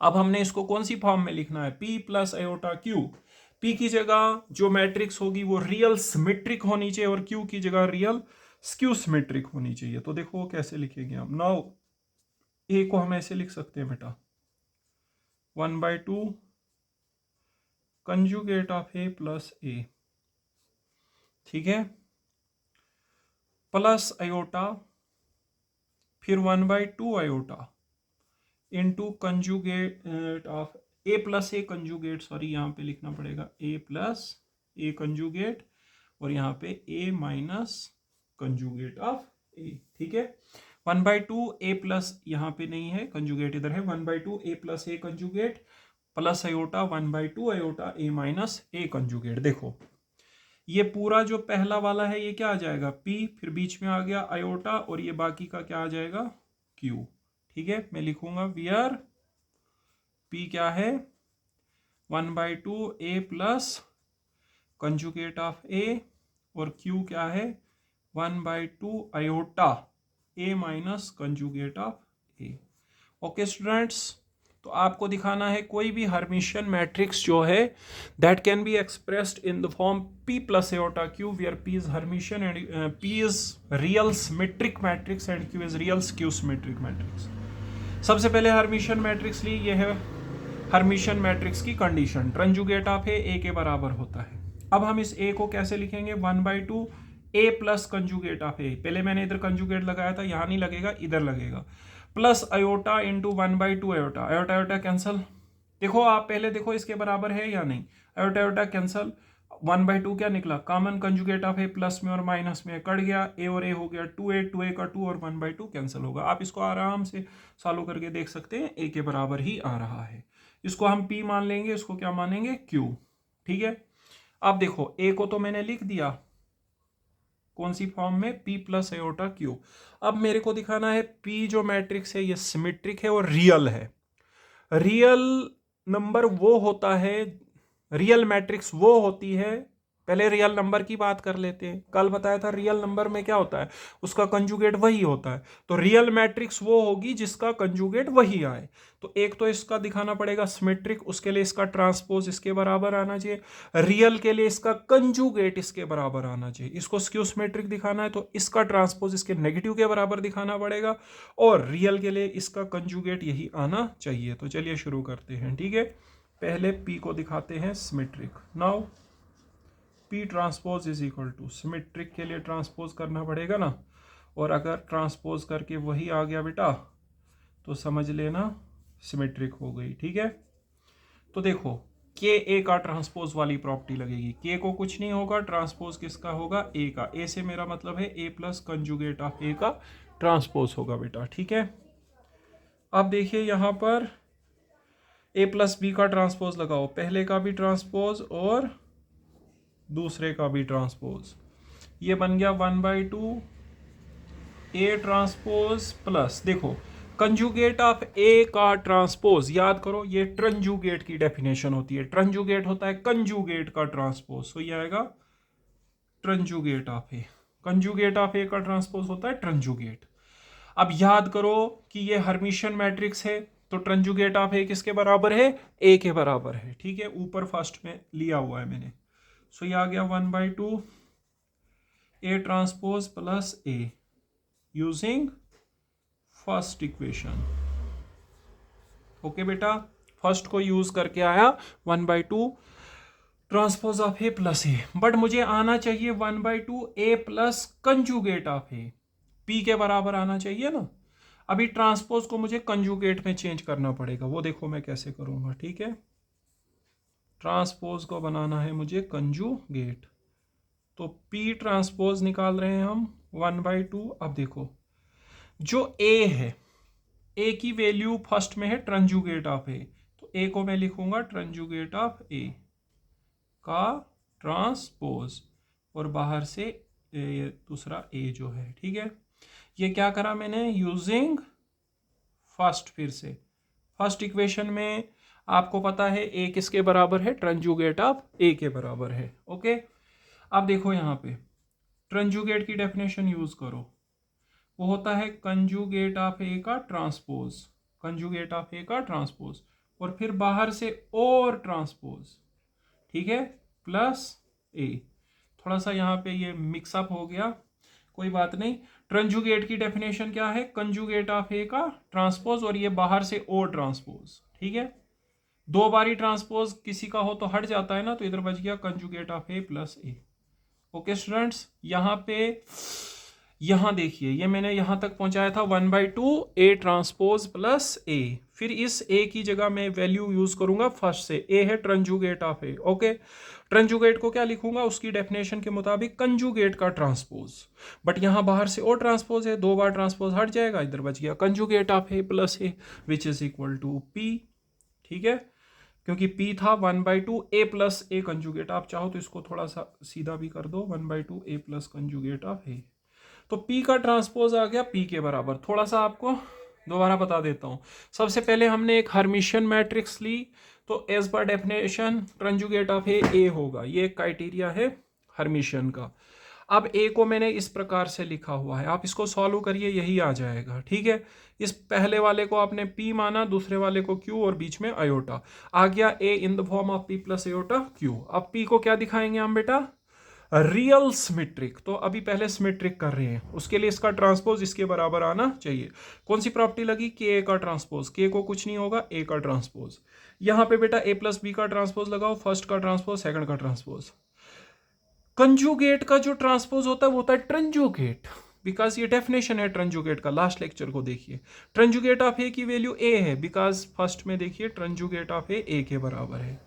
अब हमने इसको कौन सी फॉर्म में लिखना है, P plus iota Q। P की जगह जो मैट्रिक्स होगी वो रियल सिमेट्रिक होनी चाहिए और Q की जगह रियल स्क्यू सिमेट्रिक होनी चाहिए। तो देखो वो कैसे लिखेंगे हम। नाउ ए को हम ऐसे लिख सकते हैं बेटा, 1/2 कंजुगेट ऑफ ए प्लस ए, ठीक है, प्लस आयोटा, फिर 1/2 iota into conjugate of A plus A conjugate, sorry यहाँ पे लिखना पड़ेगा ए प्लस ए कंजुगेट और यहाँ पे ए माइनस कंजुगेट ऑफ ए, ठीक है। 1/2 ए प्लस, यहाँ पे नहीं है कंजुगेट, इधर है 1/2 A plus A conjugate plus iota 1/2 iota A minus A conjugate. देखो ये पूरा जो पहला वाला है ये क्या आ जाएगा, P, फिर बीच में आ गया आयोटा और ये बाकी का क्या आ जाएगा, Q, ठीक है। मैं लिखूंगा वियर P क्या है, 1/2 A plus conjugate of A और Q क्या है, 1/2 iota A minus conjugate of A. Okay students, तो आपको दिखाना है कोई भी हर्मिशियन मैट्रिक्स जो है that can be expressed in the form P plus iota Q where P is Hermitian and P is real symmetric matrix and Q is real skew symmetric matrix. सबसे पहले हर्मिशियन मैट्रिक्स ली, ये है Hermitian matrix की condition, transjugate of A के बराबर होता है। अब हम इस ए को कैसे लिखेंगे, 1/2 ए प्लस कंजुगेट ऑफ ए। पहले मैंने इधर कंजुगेट लगाया था, यहां नहीं लगेगा, इधर लगेगा, plus iota into 1/2 iota, iota iota cancel. देखो आप पहले देखो इसके बराबर है या नहीं, अयोटा अयोटा कैंसल, 1/2 क्या निकला, common conjugate of A, plus में और माइनस में कट गया, ए और ए हो गया 2a, 2a का 2 और 1/2 कैंसिल होगा। आप इसको आराम से सॉल्व करके देख सकते हैं, ए के बराबर ही आ रहा है। इसको हम p मान लेंगे, इसको क्या मानेंगे, q। ठीक है, अब देखो a को तो मैंने लिख दिया कौन सी फॉर्म में, p प्लस एयोटा q। अब मेरे को दिखाना है p जो मैट्रिक्स है ये सिमेट्रिक है और रियल है। रियल नंबर वो होता है, रियल मैट्रिक्स वो होती है, पहले रियल नंबर की बात कर लेते हैं। कल बताया था रियल नंबर में क्या होता है, उसका कंजुगेट वही होता है। तो रियल मैट्रिक्स वो होगी जिसका कंजुगेट वही आए। तो एक तो इसका दिखाना पड़ेगा सिमेट्रिक, उसके लिए इसका ट्रांसपोज इसके बराबर आना चाहिए, रियल के लिए इसका कंजुगेट इसके बराबर आना चाहिए। इसको स्क्यू सिमेट्रिक दिखाना है तो इसका ट्रांसपोज इसके नेगेटिव के बराबर दिखाना पड़ेगा, और रियल के लिए इसका कंजुगेट यही आना चाहिए। तो चलिए शुरू करते हैं। ठीक है, पहले p को दिखाते हैं symmetric. Now p transpose is equal to, symmetric के लिए ट्रांसपोज करना पड़ेगा ना, और अगर ट्रांसपोज करके वही आ गया बेटा तो समझ लेना सिमेट्रिक हो गई। ठीक है, तो देखो के ए का ट्रांसपोज वाली प्रॉपर्टी लगेगी, के को कुछ नहीं होगा, ट्रांसपोज किसका होगा, ए का। ए से मेरा मतलब है A plus conjugate of A का ट्रांसपोज होगा बेटा। ठीक है, अब देखिए यहां पर ए प्लस बी का ट्रांसपोज लगाओ, पहले का भी ट्रांसपोज और दूसरे का भी ट्रांसपोज, ये बन गया 1/2 ए ट्रांसपोज प्लस, देखो कंजुगेट ऑफ ए का ट्रांसपोज, याद करो ये ट्रांजुगेट की डेफिनेशन होती है, ट्रांजुगेट होता है कंजुगेट का ट्रांसपोज, तो ये आएगा tranjugate of A, conjugate of A का ट्रांसपोज होता है ट्रांजुगेट। अब याद करो कि ये हर्मिशियन मैट्रिक्स है, तो ट्रांजुगेट ऑफ ए किसके बराबर है, ए के बराबर है। ठीक है, ऊपर फर्स्ट में लिया हुआ है मैंने, सो ये आ गया 1/2 A transpose plus A using first equation. Okay बेटा, फर्स्ट को यूज करके आया 1/2 transpose of A plus A, but मुझे आना चाहिए 1/2 A plus conjugate of A, P के बराबर आना चाहिए ना। अभी ट्रांसपोज को मुझे कंजुगेट में चेंज करना पड़ेगा, वो देखो मैं कैसे करूंगा। ठीक है, ट्रांसपोज को बनाना है मुझे कंजुगेट, तो P ट्रांसपोज निकाल रहे हैं हम 1/2। अब देखो जो A है, A की वैल्यू फर्स्ट में है ट्रांजुगेट ऑफ A, तो A को मैं लिखूंगा ट्रांजुगेट ऑफ A का ट्रांसपोज, और बाहर से दूसरा A जो है। ठीक है, ये क्या करा मैंने, यूजिंग फर्स्ट, फिर से फर्स्ट इक्वेशन में आपको पता है A किसके बराबर है, ट्रांजुगेट ऑफ A के बराबर है। ओके, अब देखो यहाँ पे ट्रांजुगेट की डेफिनेशन यूज करो, वो होता है कंजुगेट ऑफ ए का ट्रांसपोज, कंजुगेट ऑफ ए का ट्रांसपोज, और फिर बाहर से और ट्रांसपोज। ठीक है, प्लस ए, थोड़ा सा यहाँ पे ये मिक्सअप हो गया, कोई बात नहीं। ट्रांजुगेट की डेफिनेशन क्या है, कंजुगेट ऑफ ए का ट्रांसपोज, और ये बाहर से और ट्रांसपोज। ठीक है, दो बारी ट्रांसपोज किसी का हो तो हट जाता है ना, तो इधर बच गया conjugate of A plus A. Okay students, यहाँ पे यहाँ देखिए ये मैंने यहाँ तक पहुंचाया था 1/2 ए ट्रांसपोज प्लस ए, फिर इस ए की जगह मैं वैल्यू यूज करूंगा फर्स्ट से, ए है ट्रांजुगेट ऑफ ए। ओके, ट्रांजुगेट को क्या लिखूंगा, उसकी डेफिनेशन के मुताबिक कंजुगेट का ट्रांसपोज, बट यहाँ बाहर से और ट्रांसपोज है, दो बार ट्रांसपोज हट जाएगा, इधर बच गया conjugate of A plus A which is equal to P. ठीक है, क्योंकि P था 1/2 ए प्लस ए कंजुगेट, आप चाहो तो इसको थोड़ा सा सीधा भी कर दो, 1/2 A plus conjugate of A, तो P का ट्रांसपोज आ गया P के बराबर। थोड़ा सा आपको दोबारा बता देता हूँ, सबसे पहले हमने एक हर्मिशियन मैट्रिक्स ली, तो as per definition conjugate of ए होगा, ये एक क्राइटेरिया है हर्मिशियन का। अब ए को मैंने इस प्रकार से लिखा हुआ है, आप इसको सॉल्व करिए, यही आ जाएगा। ठीक है, इस पहले वाले को आपने P माना, दूसरे वाले को Q, और बीच में अयोटा आ गया, A in the form of P plus iota Q। अब P को क्या दिखाएंगे हम बेटा, रियल सिमेट्रिक, तो अभी पहले सिमेट्रिक कर रहे हैं, उसके लिए इसका ट्रांसपोज इसके बराबर आना चाहिए। कौन सी प्रॉपर्टी लगी? के का ट्रांसपोज, के को कुछ नहीं होगा, ए का ट्रांसपोज। यहां पे बेटा ए प्लस बी का ट्रांसपोज लगाओ, फर्स्ट का ट्रांसपोज सेकंड का ट्रांसपोज। कंजुगेट का जो ट्रांसपोज होता है वो होता है ट्रंजुगेट, बिकॉज ये डेफिनेशन है ट्रंजुगेट का, लास्ट लेक्चर को देखिए। ट्रंजुगेट ऑफ ए की वैल्यू ए है, बिकॉज फर्स्ट में देखिए ट्रंजुगेट ऑफ ए के बराबर है।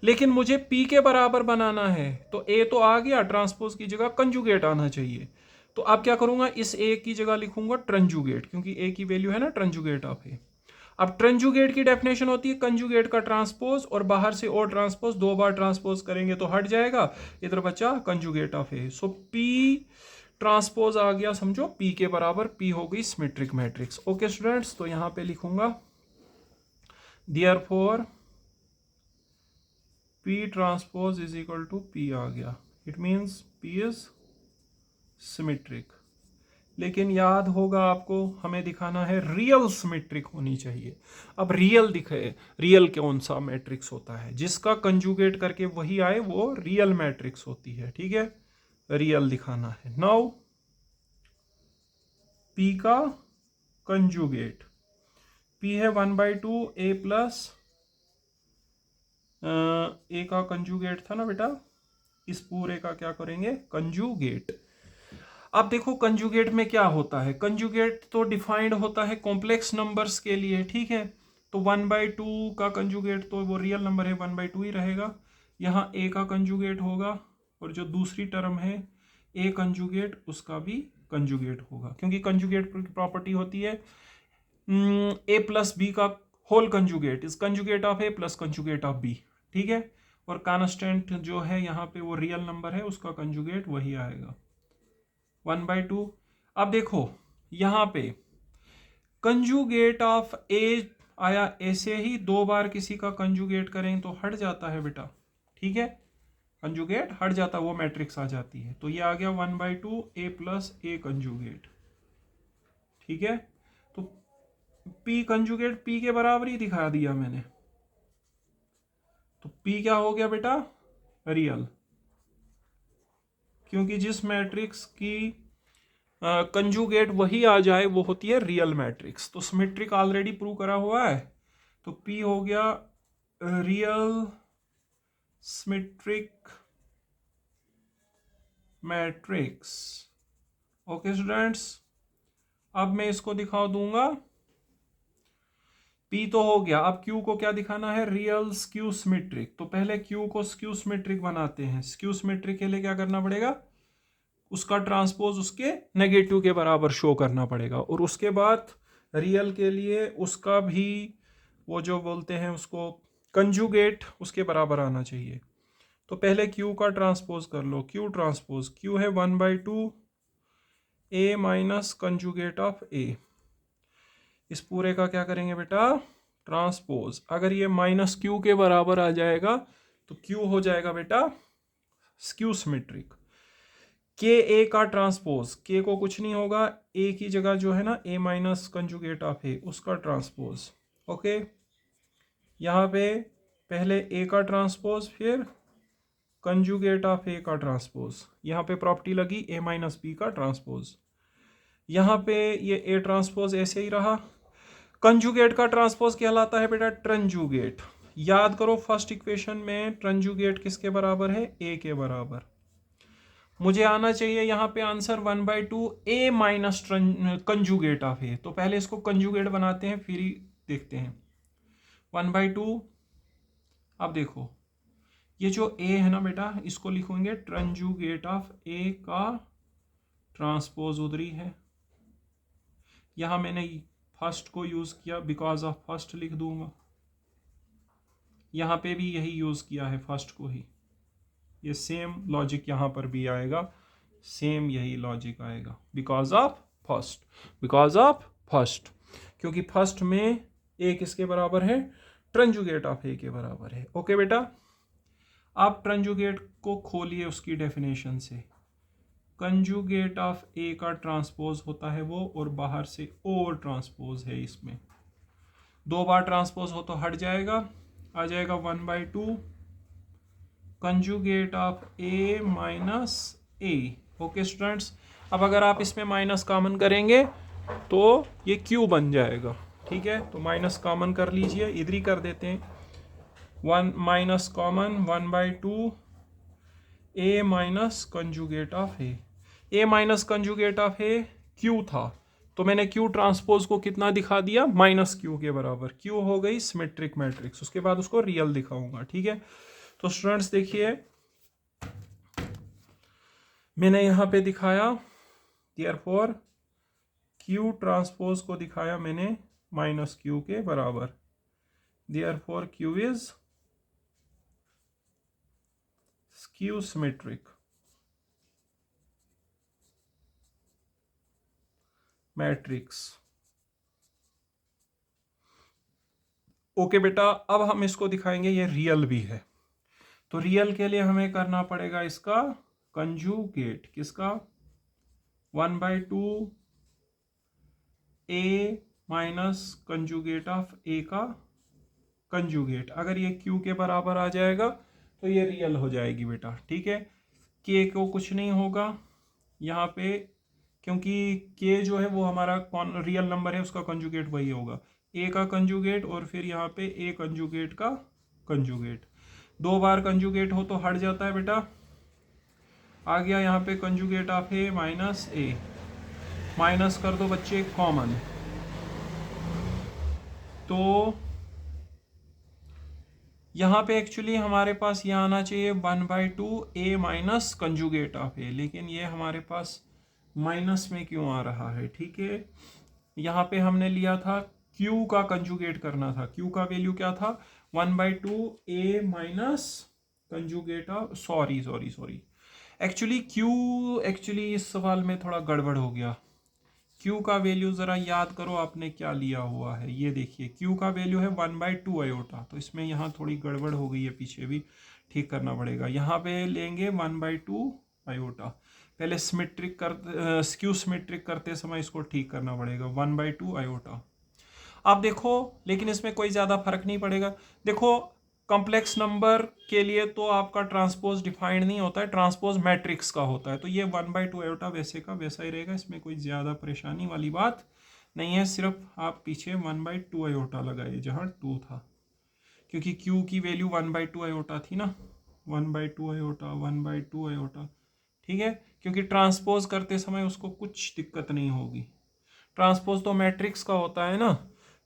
लेकिन मुझे P के बराबर बनाना है, तो A तो आ गया, ट्रांसपोज की जगह कंजुगेट आना चाहिए। तो अब क्या करूंगा, इस A की जगह लिखूंगा ट्रंजुगेट, क्योंकि A की वैल्यू है ना ट्रंजुगेट ऑफ A। अब ट्रंजुगेट की डेफिनेशन होती है कंजुगेट का ट्रांसपोज, और बाहर से और ट्रांसपोज, दो बार ट्रांसपोज करेंगे तो हट जाएगा, इधर बचा conjugate of A। So P transpose आ गया, समझो P के बराबर, P हो गई सिमेट्रिक मैट्रिक्स। ओके स्टूडेंट्स, तो यहां पे लिखूंगा therefore P transpose is equal to P आ गया, it means P is symmetric. लेकिन याद होगा आपको, हमें दिखाना है रियल सिमेट्रिक होनी चाहिए। अब रियल दिखे, रियल कौन सा मैट्रिक्स होता है? जिसका कंजुगेट करके वही आए वो रियल मैट्रिक्स होती है, ठीक है। रियल दिखाना है। नाउ P का कंजुगेट, P है 1/2 A प्लस ए का कंजुगेट था ना बेटा, इस पूरे का क्या करेंगे, कंजुगेट। अब देखो कंजुगेट में क्या होता है, कंजुगेट तो डिफाइंड होता है कॉम्प्लेक्स नंबर्स के लिए, ठीक है। तो 1/2 का कंजुगेट तो वो रियल नंबर है, 1/2 ही रहेगा। यहाँ ए का कंजुगेट होगा, और जो दूसरी टर्म है ए कंजुगेट, उसका भी कंजुगेट होगा, क्योंकि कंजुगेट की प्रॉपर्टी होती है ए प्लस बी का whole conjugate is conjugate of A plus conjugate of B, ठीक है। और कांस्टेंट जो है यहाँ पे वो रियल नंबर है, उसका कंजुगेट वही आएगा 1/2। अब देखो यहाँ पे कंजुगेट ऑफ ए आया, ऐसे ही दो बार किसी का कंजुगेट करें तो हट जाता है बेटा, ठीक है। कंजुगेट हट जाता है, वो मैट्रिक्स आ जाती है। तो ये आ गया 1/2 ए प्लस ए कंजुगेट, ठीक है। तो P कंजुगेट P के बराबर ही दिखा दिया मैंने, तो P क्या हो गया बेटा, रियल। क्योंकि जिस मैट्रिक्स की कंजुगेट वही आ जाए वो होती है रियल मैट्रिक्स। तो सिमेट्रिक ऑलरेडी प्रूव करा हुआ है, तो P हो गया real symmetric matrix. Okay students, अब मैं इसको दिखा दूंगा। P तो हो गया, अब Q को क्या दिखाना है, रियल स्क्यू सिमेट्रिक। तो पहले Q को स्क्यू सिमेट्रिक बनाते हैं। स्क्यू सिमेट्रिक के लिए क्या करना पड़ेगा, उसका ट्रांसपोज उसके नेगेटिव के बराबर शो करना पड़ेगा, और उसके बाद रियल के लिए उसका भी वो जो बोलते हैं उसको कंजुगेट उसके बराबर आना चाहिए। तो पहले Q का ट्रांसपोज कर लो, Q ट्रांसपोज, Q है 1/2 A minus conjugate of A। इस पूरे का क्या करेंगे बेटा, ट्रांसपोज। अगर ये माइनस Q के बराबर आ जाएगा तो Q हो जाएगा बेटा स्क्यू सिमेट्रिक। के ए का ट्रांसपोज, के को कुछ नहीं होगा, ए की जगह जो है ना ए माइनस कंजुगेट ऑफ ए, उसका ट्रांसपोज। ओके, यहाँ पे पहले ए का ट्रांसपोज, फिर कंजुगेट ऑफ ए का ट्रांसपोज। यहाँ पे प्रॉपर्टी लगी ए माइनस बी का ट्रांसपोज। यहाँ पे ये ए ट्रांसपोज ऐसे ही रहा। कंजुगेट का ट्रांसपोज कहलाता है बेटा ट्रंजुगेट। याद करो फर्स्ट इक्वेशन में ट्रंजुगेट किसके बराबर है, ए के बराबर। मुझे आना चाहिए यहाँ पे answer 1/2 A minus conjugate of A. तो पहले इसको कंजुगेट बनाते हैं, फिर ही देखते हैं 1/2। अब देखो ये जो ए है ना बेटा, इसको लिखेंगे ट्रंजुगेट ऑफ ए का ट्रांसपोज उधरी है। यहाँ मैंने फर्स्ट को यूज किया, बिकॉज ऑफ फर्स्ट लिख दूंगा। यहाँ पे भी यही यूज किया है, फर्स्ट को ही। ये सेम लॉजिक यहाँ पर भी आएगा, सेम यही लॉजिक आएगा, because of first, because of first, क्योंकि फर्स्ट में ए किसके बराबर है, ट्रंजुगेट ऑफ ए के बराबर है। ओके बेटा, आप ट्रंजुगेट को खोलिए उसकी डेफिनेशन से। कंजुगेट ऑफ ए का ट्रांसपोज होता है वो, और बाहर से और ट्रांसपोज है, इसमें दो बार ट्रांसपोज हो तो हट जाएगा, आ जाएगा 1/2 conjugate of A minus A. Okay students, अब अगर आप इसमें माइनस कॉमन करेंगे तो ये क्यू बन जाएगा। ठीक है, तो माइनस कॉमन कर लीजिए, इधर ही कर देते हैं। 1 minus common 1/2 A minus conjugate of A minus conjugate of A Q था, तो मैंने क्यू ट्रांसपोज को कितना दिखा दिया, माइनस क्यू के बराबर। क्यू हो गई सिमेट्रिक मैट्रिक्स, उसके बाद उसको रियल दिखाऊंगा। ठीक है, तो स्टूडेंट्स देखिए मैंने यहां पे दिखाया, देयरफॉर क्यू ट्रांसपोज को दिखाया मैंने माइनस क्यू के बराबर, therefore Q is skew symmetric matrix. Okay बेटा, अब हम इसको दिखाएंगे ये रियल भी है, तो रियल के लिए हमें करना पड़ेगा इसका कंजुगेट। किसका? 1/2 A minus conjugate of A का कंजुगेट। अगर ये क्यू के बराबर आ जाएगा तो ये रियल हो जाएगी बेटा। ठीक है, के को कुछ नहीं होगा यहाँ पे, क्योंकि के जो है वो हमारा रियल नंबर है, उसका कंजुगेट वही होगा, ए का कंजुगेट और फिर यहाँ पे ए कंजुगेट का कंजुगेट। 2 बार कंजुगेट हो तो हट जाता है बेटा। आ गया यहाँ पे conjugate of A minus A, minus कर दो बच्चे कॉमन, तो यहाँ पे एक्चुअली हमारे पास ये आना चाहिए 1/2 ए माइनस कंजुगेट ऑफ ए, लेकिन ये हमारे पास माइनस में क्यों आ रहा है? ठीक है, यहाँ पे हमने लिया था Q का कंजुगेट करना था। Q का वैल्यू क्या था? 1/2 A minus conjugate of, sorry actually इस सवाल में थोड़ा गड़बड़ हो गया। Q का वैल्यू ज़रा याद करो आपने क्या लिया हुआ है, ये देखिए Q का वैल्यू है 1/2 आयोटा, तो इसमें यहाँ थोड़ी गड़बड़ हो गई है, पीछे भी ठीक करना पड़ेगा। यहाँ पे लेंगे 1/2 आयोटा, पहले सिमेट्रिक कर स्क्यू सिमेट्रिक करते समय इसको ठीक करना पड़ेगा, 1/2 आयोटा। आप देखो, लेकिन इसमें कोई ज़्यादा फर्क नहीं पड़ेगा। देखो कॉम्प्लेक्स नंबर के लिए तो आपका ट्रांसपोज डिफाइंड नहीं होता है, ट्रांसपोज मैट्रिक्स का होता है, तो ये 1/2 आयोटा वैसे का वैसा ही रहेगा, इसमें कोई ज़्यादा परेशानी वाली बात नहीं है। सिर्फ आप पीछे 1/2 आयोटा लगाइए जहाँ 2 था, क्योंकि Q की वैल्यू 1/2 आयोटा थी ना, 1/2 आयोटा 1/2 आयोटा। ठीक है, क्योंकि ट्रांसपोज करते समय उसको कुछ दिक्कत नहीं होगी, ट्रांसपोज तो मैट्रिक्स का होता है ना,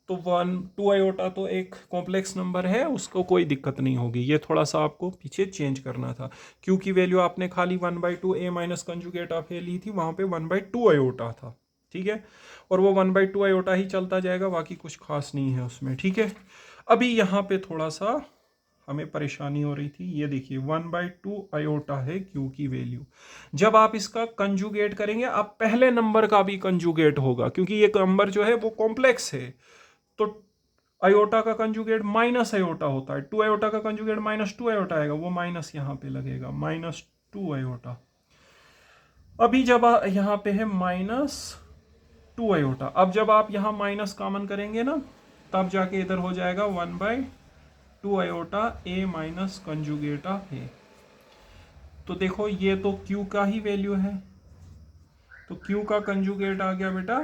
तो 1/2 आयोटा तो एक कॉम्प्लेक्स नंबर है, उसको कोई दिक्कत नहीं होगी। ये थोड़ा सा आपको पीछे चेंज करना था। Q की वैल्यू आपने खाली 1/2 ए माइनस कंजुगेट ऑफ ए ली थी, वहाँ पे 1/2 आयोटा था। ठीक है, और वो 1/2 आयोटा ही चलता जाएगा, बाकी कुछ खास नहीं है उसमें। ठीक है, अभी यहाँ पे थोड़ा सा हमें परेशानी हो रही थी, ये देखिए 1/2 आयोटा है Q की वैल्यू। जब आप इसका कंजुगेट करेंगे, आप पहले नंबर का भी कंजुगेट होगा, क्योंकि ये नंबर जो है वो कॉम्प्लेक्स है, तो आयोटा का कंजुगेट माइनस आयोटा होता है, 2 आयोटा का कंजुगेट -2 आयोटा आएगा, वो माइनस यहाँ पे लगेगा, -2 आयोटा। अभी जब यहाँ पे है -2 आयोटा, अब जब आप यहाँ माइनस कॉमन करेंगे ना, तब जाके इधर हो जाएगा 1/2 iota A minus conjugate of A. तो देखो ये तो Q का ही वैल्यू है, तो Q का कंजुगेट आ गया बेटा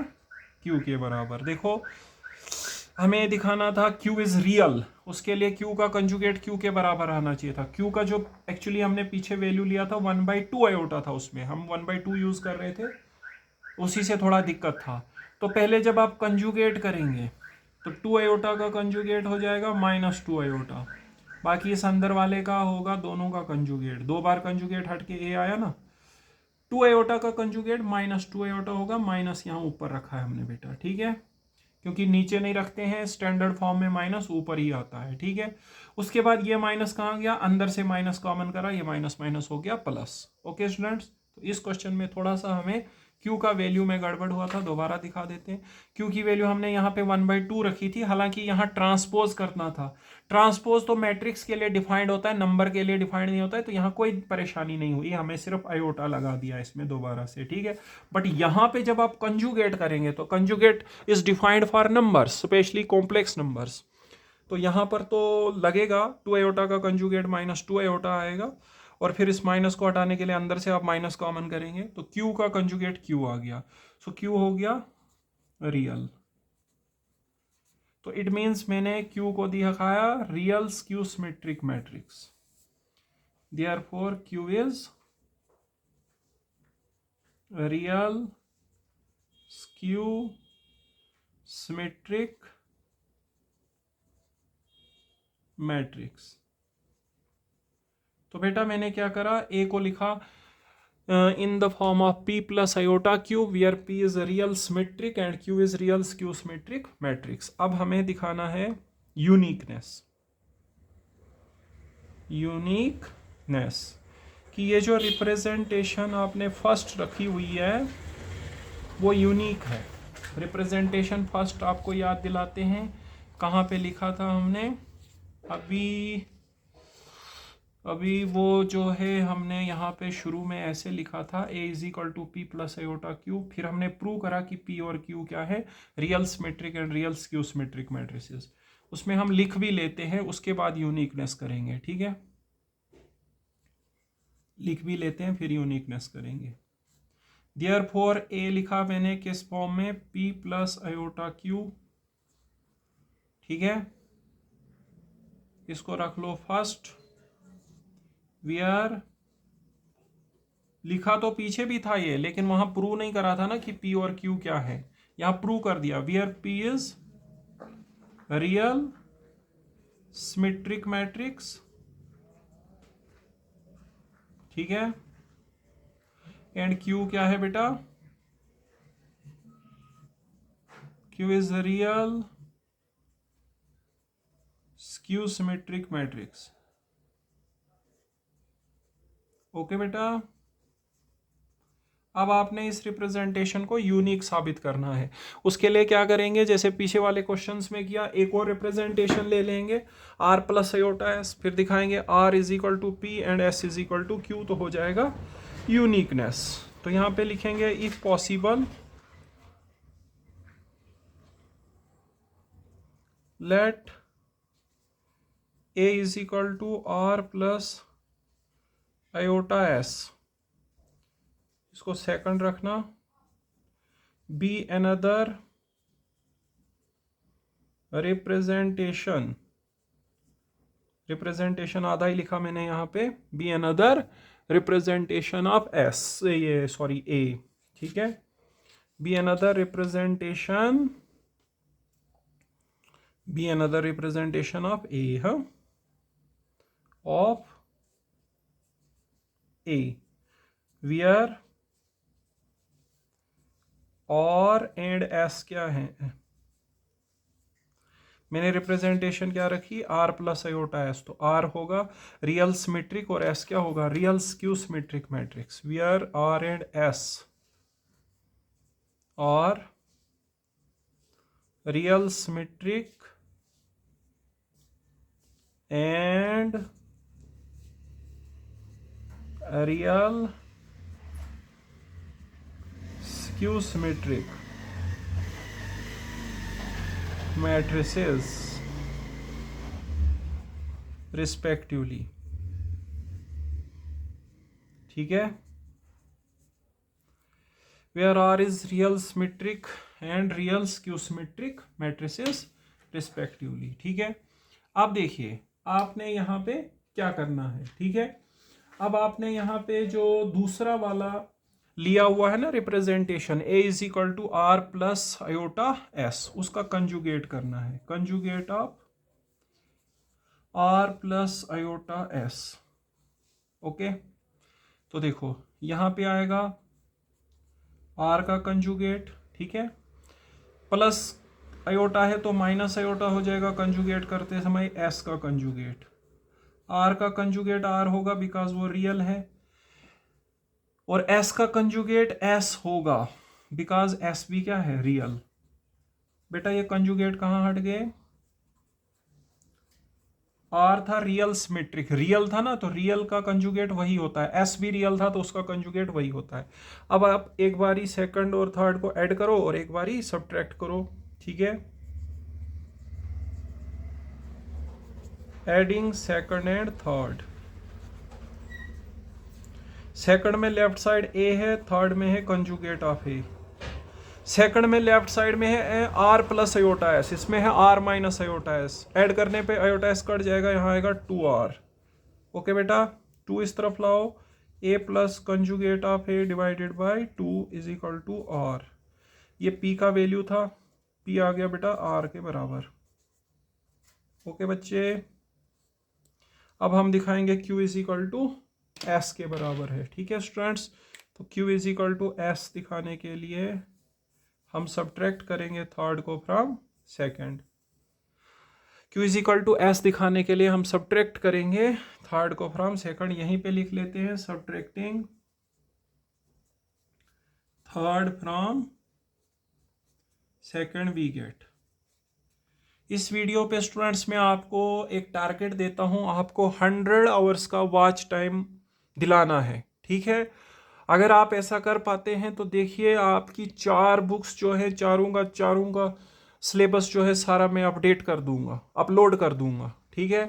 Q के बराबर। देखो हमें दिखाना था Q इज रियल, उसके लिए Q का कंजुगेट Q के बराबर आना चाहिए था। Q का जो एक्चुअली हमने पीछे वैल्यू लिया था 1/2 आयोटा था, उसमें हम 1/2 यूज कर रहे थे, उसी से थोड़ा दिक्कत था। तो पहले जब आप कंजुगेट करेंगे तो 2 आयोटा का कंजुगेट हो जाएगा -2 आयोटा, बाकी इस अंदर वाले का होगा दोनों का कंजुगेट। 2 बार कंजुगेट हट के ए आया ना, 2 आयोटा का कंजुगेट -2 आयोटा होगा, माइनस यहाँ ऊपर रखा है हमने बेटा। ठीक है, क्योंकि नीचे नहीं रखते हैं, स्टैंडर्ड फॉर्म में माइनस ऊपर ही आता है। ठीक है, उसके बाद ये माइनस कहाँ गया, अंदर से माइनस कॉमन करा, ये माइनस माइनस हो गया प्लस। ओके स्टूडेंट्स, तो इस क्वेश्चन में थोड़ा सा हमें Q का वैल्यू में गड़बड़ हुआ था, दोबारा दिखा देते हैं। Q की वैल्यू हमने यहाँ पे 1/2 रखी थी, हालांकि यहाँ ट्रांसपोज करना था। ट्रांसपोज तो मैट्रिक्स के लिए डिफाइंड होता है, नंबर के लिए डिफाइंड नहीं होता है, तो यहाँ कोई परेशानी नहीं हुई, हमें सिर्फ आयोटा लगा दिया इसमें दोबारा से। ठीक है, बट यहाँ पे जब आप कंजुगेट करेंगे तो conjugate is defined for numbers, specially complex numbers. तो यहाँ पर तो लगेगा 2 आयोटा का कंजुगेट -2 आयोटा आएगा, और फिर इस माइनस को हटाने के लिए अंदर से आप माइनस कॉमन करेंगे तो क्यू का कंजुगेट क्यू आ गया, सो क्यू हो गया रियल। तो इट मीन्स मैंने क्यू को दिखाया real skew symmetric matrix, therefore Q is real skew symmetric matrix. तो बेटा मैंने क्या करा, ए को लिखा in the form of p plus iota Q, where p is real symmetric and q is real skew symmetric matrix. अब हमें दिखाना है यूनिकनेस, यूनिकनेस कि ये जो रिप्रेजेंटेशन आपने फर्स्ट रखी हुई है वो यूनिक है। रिप्रेजेंटेशन फर्स्ट आपको याद दिलाते हैं, कहाँ पे लिखा था हमने, अभी वो जो है हमने यहाँ पे शुरू में ऐसे लिखा था a is equal to P plus iota Q, फिर हमने प्रूव करा कि p और q क्या है, real symmetric and real skew symmetric matrices. उसमें हम लिख भी लेते हैं, उसके बाद यूनिकनेस करेंगे, ठीक है, लिख भी लेते हैं फिर यूनिकनेस करेंगे। देयरफॉर a लिखा मैंने किस फॉर्म में, p प्लस आयोटा क्यू, ठीक है, इसको रख लो फर्स्ट, वेयर लिखा तो पीछे भी था ये, लेकिन वहां प्रूव नहीं करा था ना कि p और q क्या है, यहां प्रूव कर दिया, where p is real symmetric matrix, ठीक है, एंड q क्या है बेटा, q is real skew symmetric matrix. Okay बेटा, अब आपने इस रिप्रेजेंटेशन को यूनिक साबित करना है। उसके लिए क्या करेंगे, जैसे पीछे वाले क्वेश्चंस में किया, एक और रिप्रेजेंटेशन ले लेंगे r प्लस आयोटा s, फिर दिखाएंगे r is equal to p and s is equal to q, तो हो जाएगा यूनिकनेस। तो यहाँ पे लिखेंगे if possible let a is equal to r plus iota s, इसको सेकंड रखना, बी अनदर रिप्रेजेंटेशन आधा ही लिखा मैंने यहाँ पे, be another representation of S, ये सॉरी ए, ठीक है, be another representation of A, हाँ, ऑफ ए, वेयर और एंड एस क्या है, मैंने रिप्रेजेंटेशन क्या रखी, r प्लस आयोटा s, तो r होगा रियल सिमेट्रिक और s क्या होगा, real skew symmetric matrix, where r and s और real symmetric and real skew symmetric matrices respectively, ठीक है, where r is real symmetric and real skew symmetric matrices respectively, ठीक है। अब देखिए आपने यहाँ पे क्या करना है, ठीक है, अब आपने यहाँ पे जो दूसरा वाला लिया हुआ है ना representation, a is equal to r plus iota s, उसका कंजुगेट करना है, conjugate of r plus iota s। Okay, तो देखो यहाँ पे आएगा r का कंजुगेट, ठीक है, प्लस आयोटा है तो माइनस आयोटा हो जाएगा कंजुगेट करते समय, s का कंजुगेट, r का कंजुगेट r होगा बिकॉज वो रियल है, और s का कंजुगेट s होगा बिकॉज s भी क्या है, रियल। बेटा ये कंजुगेट कहाँ हट गए, r था रियल सिमेट्रिक, रियल था ना, तो रियल का कंजुगेट वही होता है, s भी रियल था तो उसका कंजुगेट वही होता है। अब आप एक बारी सेकंड और थर्ड को ऐड करो और एक बारी सब्ट्रैक्ट करो, ठीक है, adding second and third. Second में लेफ्ट साइड ए है, थर्ड में है कंजुगेट ऑफ ए। सेकंड में लेफ्ट साइड में है आर प्लस अयोटा एस, इसमें है R minus iota S. Add करने पे अयोटा एस कट जाएगा, यहाँ आएगा 2r। ओके बेटा, 2 इस तरफ लाओ, a plus conjugate of a divided by 2 is equal to r। ये p का वैल्यू था, p आ गया बेटा r के बराबर। ओके बच्चे, अब हम दिखाएंगे q is equal to s के बराबर है। ठीक है स्टूडेंट्स, तो q is equal to s दिखाने के लिए हम सब्ट्रैक्ट करेंगे थर्ड को from second. q is equal to s दिखाने के लिए हम सब्ट्रैक्ट करेंगे थर्ड को फ्रॉम सेकंड। यहीं पे लिख लेते हैं subtracting third from second we get. इस वीडियो पे स्टूडेंट्स मैं आपको एक टारगेट देता हूं, आपको 100 आवर्स का वॉच टाइम दिलाना है। ठीक है, अगर आप ऐसा कर पाते हैं तो देखिए आपकी 4 बुक्स जो है चारों का सिलेबस जो है सारा मैं अपडेट कर दूंगा, अपलोड कर दूंगा। ठीक है,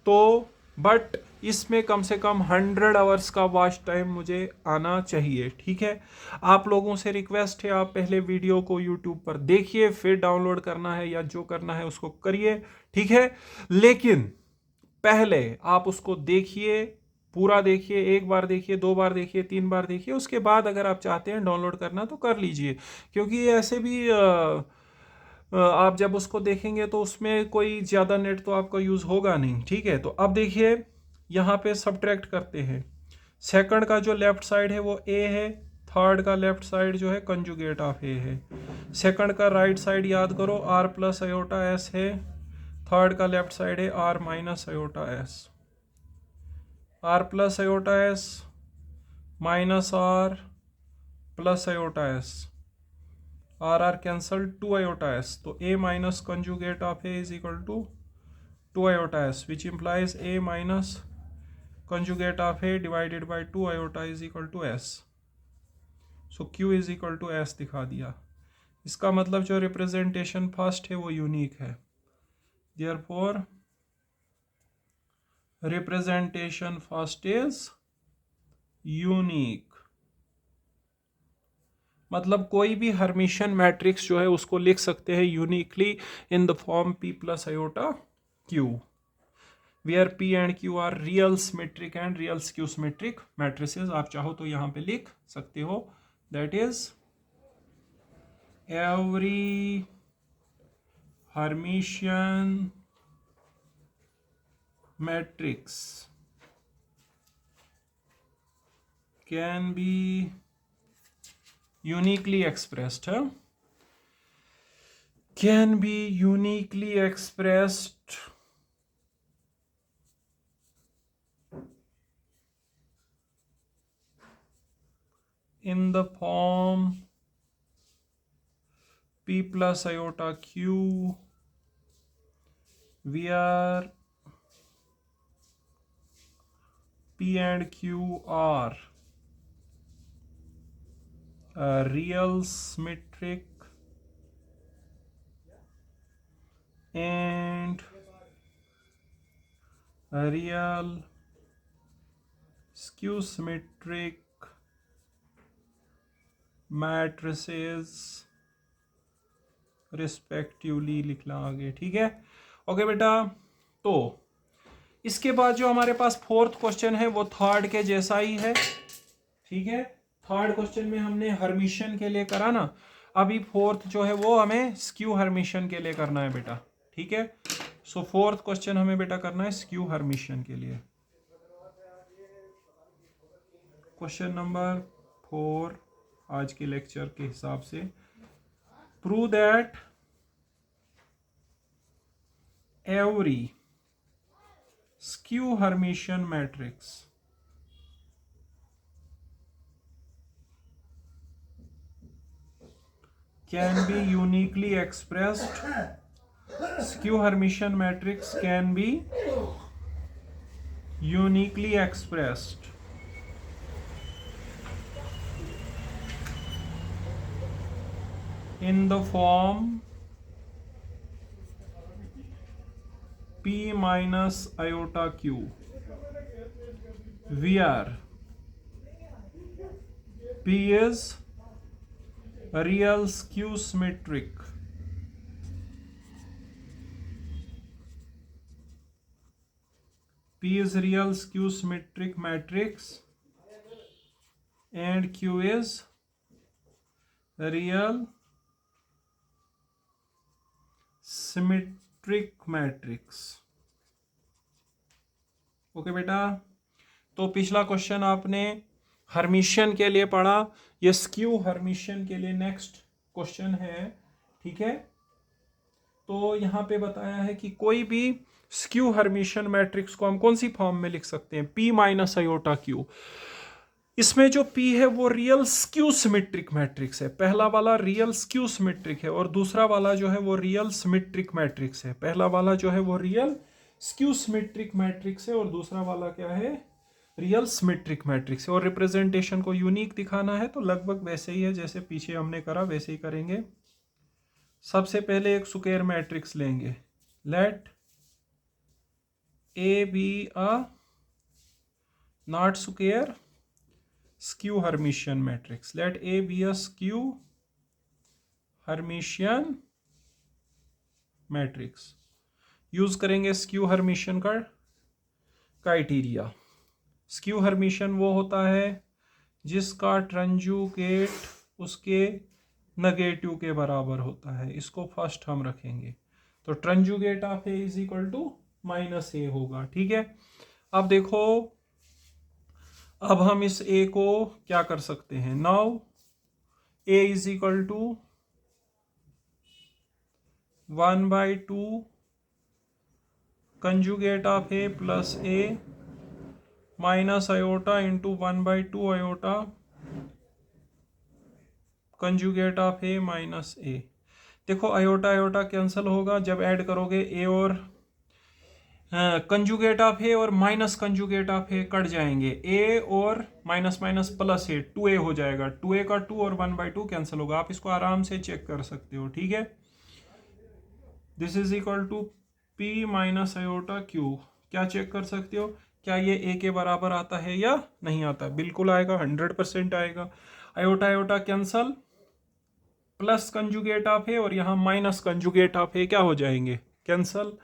तो बट इसमें कम से कम 100 आवर्स का वॉच टाइम मुझे आना चाहिए। ठीक है, आप लोगों से रिक्वेस्ट है, आप पहले वीडियो को यूट्यूब पर देखिए, फिर डाउनलोड करना है या जो करना है उसको करिए। ठीक है, लेकिन पहले आप उसको देखिए, पूरा देखिए, 1 बार देखिए, 2 बार देखिए, 3 बार देखिए, उसके बाद अगर आप चाहते हैं डाउनलोड करना तो कर लीजिए। क्योंकि ये ऐसे भी आप जब उसको देखेंगे तो उसमें कोई ज़्यादा नेट तो आपका यूज़ होगा नहीं। ठीक है, तो अब देखिए यहाँ पे सब्ट्रैक्ट करते हैं। सेकंड का जो लेफ्ट साइड है वो ए है, थर्ड का लेफ्ट साइड जो है कंजुगेट ऑफ ए है। सेकंड का राइट साइड याद करो आर प्लस अयोटा एस है, थर्ड का लेफ्ट साइड है R minus iota S. R plus iota S minus R plus iota S, R R cancel, 2 iota S. तो a minus conjugate of a is equal to 2 iota S, which implies a minus conjugate of a divided by 2 iota is equal to s। So q is equal to s दिखा दिया। इसका मतलब जो representation first है वो unique है, therefore representation first is unique. मतलब कोई भी हर्मिशियन मैट्रिक्स जो है उसको लिख सकते हैं uniquely in the form p plus iota q, where p and q are real symmetric and real skew symmetric matrices. आप चाहो तो यहाँ पे लिख सकते हो, that is every Hermitian matrix can be uniquely expressed, can be uniquely expressed in the form p plus iota q, where p and q are real symmetric and real skew symmetric matrices respectively लिखना आगे। ठीक है, okay बेटा। तो इसके बाद जो हमारे पास फोर्थ क्वेश्चन है वो थर्ड के जैसा ही है। ठीक है, थर्ड क्वेश्चन में हमने हर्मिशियन के लिए करा ना, अभी फोर्थ जो है वो हमें स्क्यू हर्मिशियन के लिए करना है बेटा। ठीक है, सो फोर्थ क्वेश्चन हमें बेटा करना है स्क्यू हर्मिशियन के लिए। क्वेश्चन नंबर 4 आज के लेक्चर के हिसाब से, prove that every skew Hermitian matrix can be uniquely expressed, skew Hermitian matrix can be uniquely expressed in the form P minus iota Q, where P is real skew symmetric. P is real skew symmetric matrix and Q is real symmetric matrix. Okay बेटा, तो पिछला question आपने Hermitian के लिए पढ़ा, ये skew Hermitian के लिए नेक्स्ट क्वेश्चन है, ठीक है। तो यहाँ पे बताया है कि कोई भी स्क्यू हर्मिशियन मैट्रिक्स को हम कौन सी फॉर्म में लिख सकते हैं, P माइनस आयोटा Q। इसमें जो P है वो रियल स्क्यू सिमेट्रिक मैट्रिक्स है, पहला वाला रियल स्क्यू सिमेट्रिक है और दूसरा वाला जो है वो रियल सिमेट्रिक मैट्रिक्स है। पहला वाला जो है वो रियल स्क्यू सिमेट्रिक मैट्रिक्स है और दूसरा वाला क्या है, रियल सिमेट्रिक मैट्रिक्स है। और रिप्रेजेंटेशन को यूनिक दिखाना है तो लगभग वैसे ही है जैसे पीछे हमने करा, वैसे ही करेंगे। सबसे पहले एक स्क्वायर मैट्रिक्स लेंगे, let A be a not square skew Hermitian matrix. Let A be a skew Hermitian matrix. Use करेंगे skew Hermitian का क्राइटेरिया। skew Hermitian वो होता है जिसका ट्रांजुगेट उसके नेगेटिव के बराबर होता है, इसको फर्स्ट हम रखेंगे। तो tranjugate of A is equal to minus A होगा, ठीक है। अब देखो, अब हम इस a को क्या कर सकते हैं, now a is equal to 1/2 conjugate of a plus a minus iota into 1/2 iota conjugate of a minus a। देखो आयोटा आयोटा कैंसिल होगा जब ऐड करोगे, a और कंजुगेट ऑफ ए और minus conjugate of A cut जाएंगे, ए और minus minus plus ए 2a हो जाएगा, 2a का 2 और 1/2 कैंसिल होगा। आप इसको आराम से चेक कर सकते हो, ठीक है। This is equal to P minus iota Q। क्या चेक कर सकते हो, क्या ये a के बराबर आता है या नहीं आता? बिल्कुल आएगा, 100% आएगा। Iota iota cancel, plus conjugate of A और यहाँ माइनस कंजुगेट ऑफ ए क्या हो जाएंगे, कैंसल।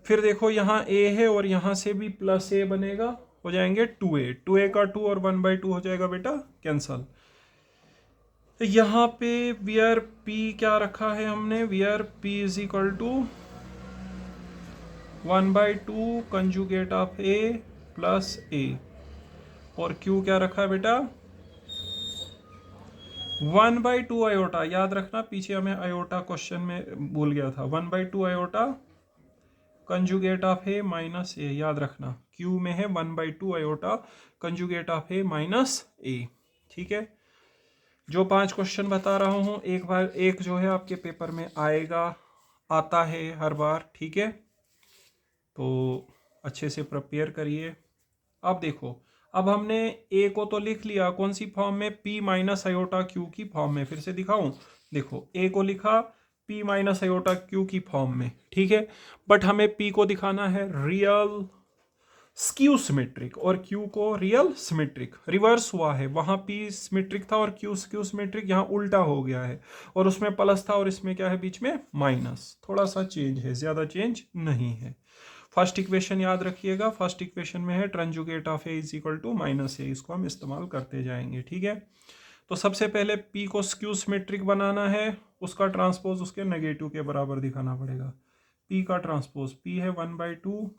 फिर देखो यहाँ a है और यहाँ से भी प्लस a बनेगा, हो जाएंगे 2a का 2 और 1/2 हो जाएगा बेटा, कैंसल। यहाँ पे वियर p क्या रखा है हमने, where p is equal to 1/2 conjugate of a plus a और q क्या रखा है बेटा, 1/2 आयोटा। याद रखना पीछे हमें आयोटा क्वेश्चन में भूल गया था, 1/2 iota conjugate of A minus A, याद रखना क्यू में है 1/2 iota conjugate of A minus A, ठीक है। जो 5 क्वेश्चन बता रहा हूं एक बार एक जो है आपके पेपर में आएगा, आता है हर बार, ठीक है। तो अच्छे से प्रिपेयर करिए। अब देखो, अब हमने ए को तो लिख लिया, कौन सी फॉर्म में, P माइनस आयोटा क्यू की फॉर्म में। फिर से दिखाऊं, देखो ए को लिखा P माइनस आयोटा क्यू की फॉर्म में, ठीक है। बट हमें P को दिखाना है रियल स्क्यू सिमेट्रिक और Q को रियल सिमेट्रिक। रिवर्स हुआ है, वहां P सिमेट्रिक था और Q स्क्यू सिमेट्रिक, यहाँ उल्टा हो गया है और उसमें प्लस था और इसमें क्या है बीच में, माइनस। थोड़ा सा चेंज है, ज्यादा चेंज नहीं है। फर्स्ट इक्वेशन याद रखिएगा, फर्स्ट इक्वेशन में है ट्रांजुगेट of A is equal to minus A, इसको हम इस्तेमाल करते जाएंगे, ठीक है। तो सबसे पहले P को स्क्यू सिमेट्रिक बनाना है, उसका ट्रांसपोज उसके नेगेटिव के बराबर दिखाना पड़ेगा। P का ट्रांसपोज, P है 1/2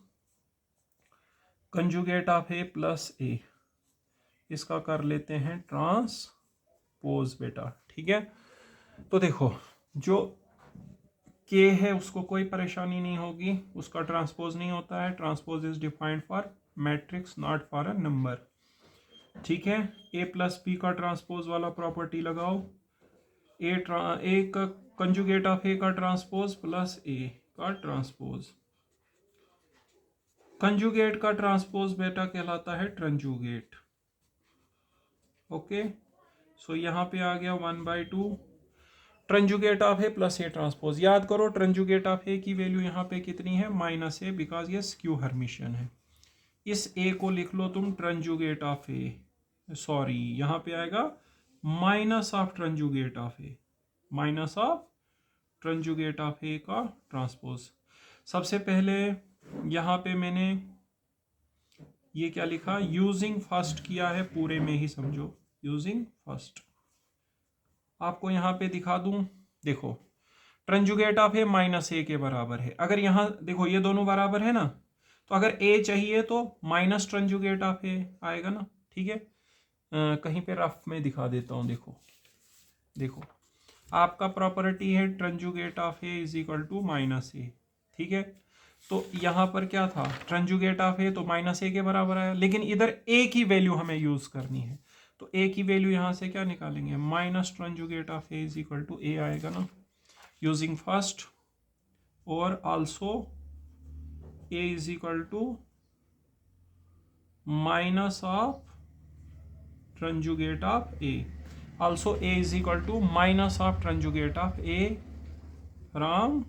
कंजुगेट ऑफ ए प्लस ए, इसका कर लेते हैं ट्रांसपोज बेटा, ठीक है। तो देखो जो K है उसको कोई परेशानी नहीं होगी, उसका ट्रांसपोज नहीं होता है। Transpose is defined for matrix not for a number, ठीक है। A प्लस P का ट्रांसपोज वाला प्रॉपर्टी लगाओ, ए का कंजुगेट ऑफ ए का ट्रांसपोज प्लस ए का ट्रांसपोज। कंजुगेट का ट्रांसपोज बेटा कहलाता है ट्रांजुगेट, ओके। सो यहाँ पे आ गया 1/2 ट्रांजुगेट of A plus A transpose. याद करो ट्रांजुगेट ऑफ ए की वैल्यू यहाँ पे कितनी है, माइनस ए, बिकॉज ये स्क्यू हर्मिशियन है। इस ए को लिख लो तुम ट्रांजुगेट ऑफ ए, सॉरी यहाँ पे आएगा minus of tranjugate of A, minus of tranjugate of A का ट्रांसपोज। सबसे पहले यहाँ पे मैंने ये क्या लिखा, यूजिंग फर्स्ट किया है, पूरे में ही समझो, यूजिंग फर्स्ट। आपको यहाँ पे दिखा दूं, देखो ट्रांजुगेट ऑफ ए माइनस ए के बराबर है। अगर यहाँ देखो ये दोनों बराबर है ना, तो अगर ए चाहिए तो माइनस ट्रांजुगेट ऑफ ए आएगा ना, ठीक है। कहीं पे रफ में दिखा देता हूँ, देखो देखो आपका प्रॉपर्टी है ट्रांजुगेट of A is equal to minus A, ठीक है। तो यहाँ पर क्या था, ट्रांजुगेट ऑफ ए तो माइनस ए के बराबर आया, लेकिन इधर ए की वैल्यू हमें यूज करनी है, तो ए की वैल्यू यहाँ से क्या निकालेंगे, minus ट्रांजुगेट of A is equal to A आएगा ना, यूजिंग फर्स्ट, और also A is equal to minus of tranjugate of A, also A is equal to minus of tranjugate of A from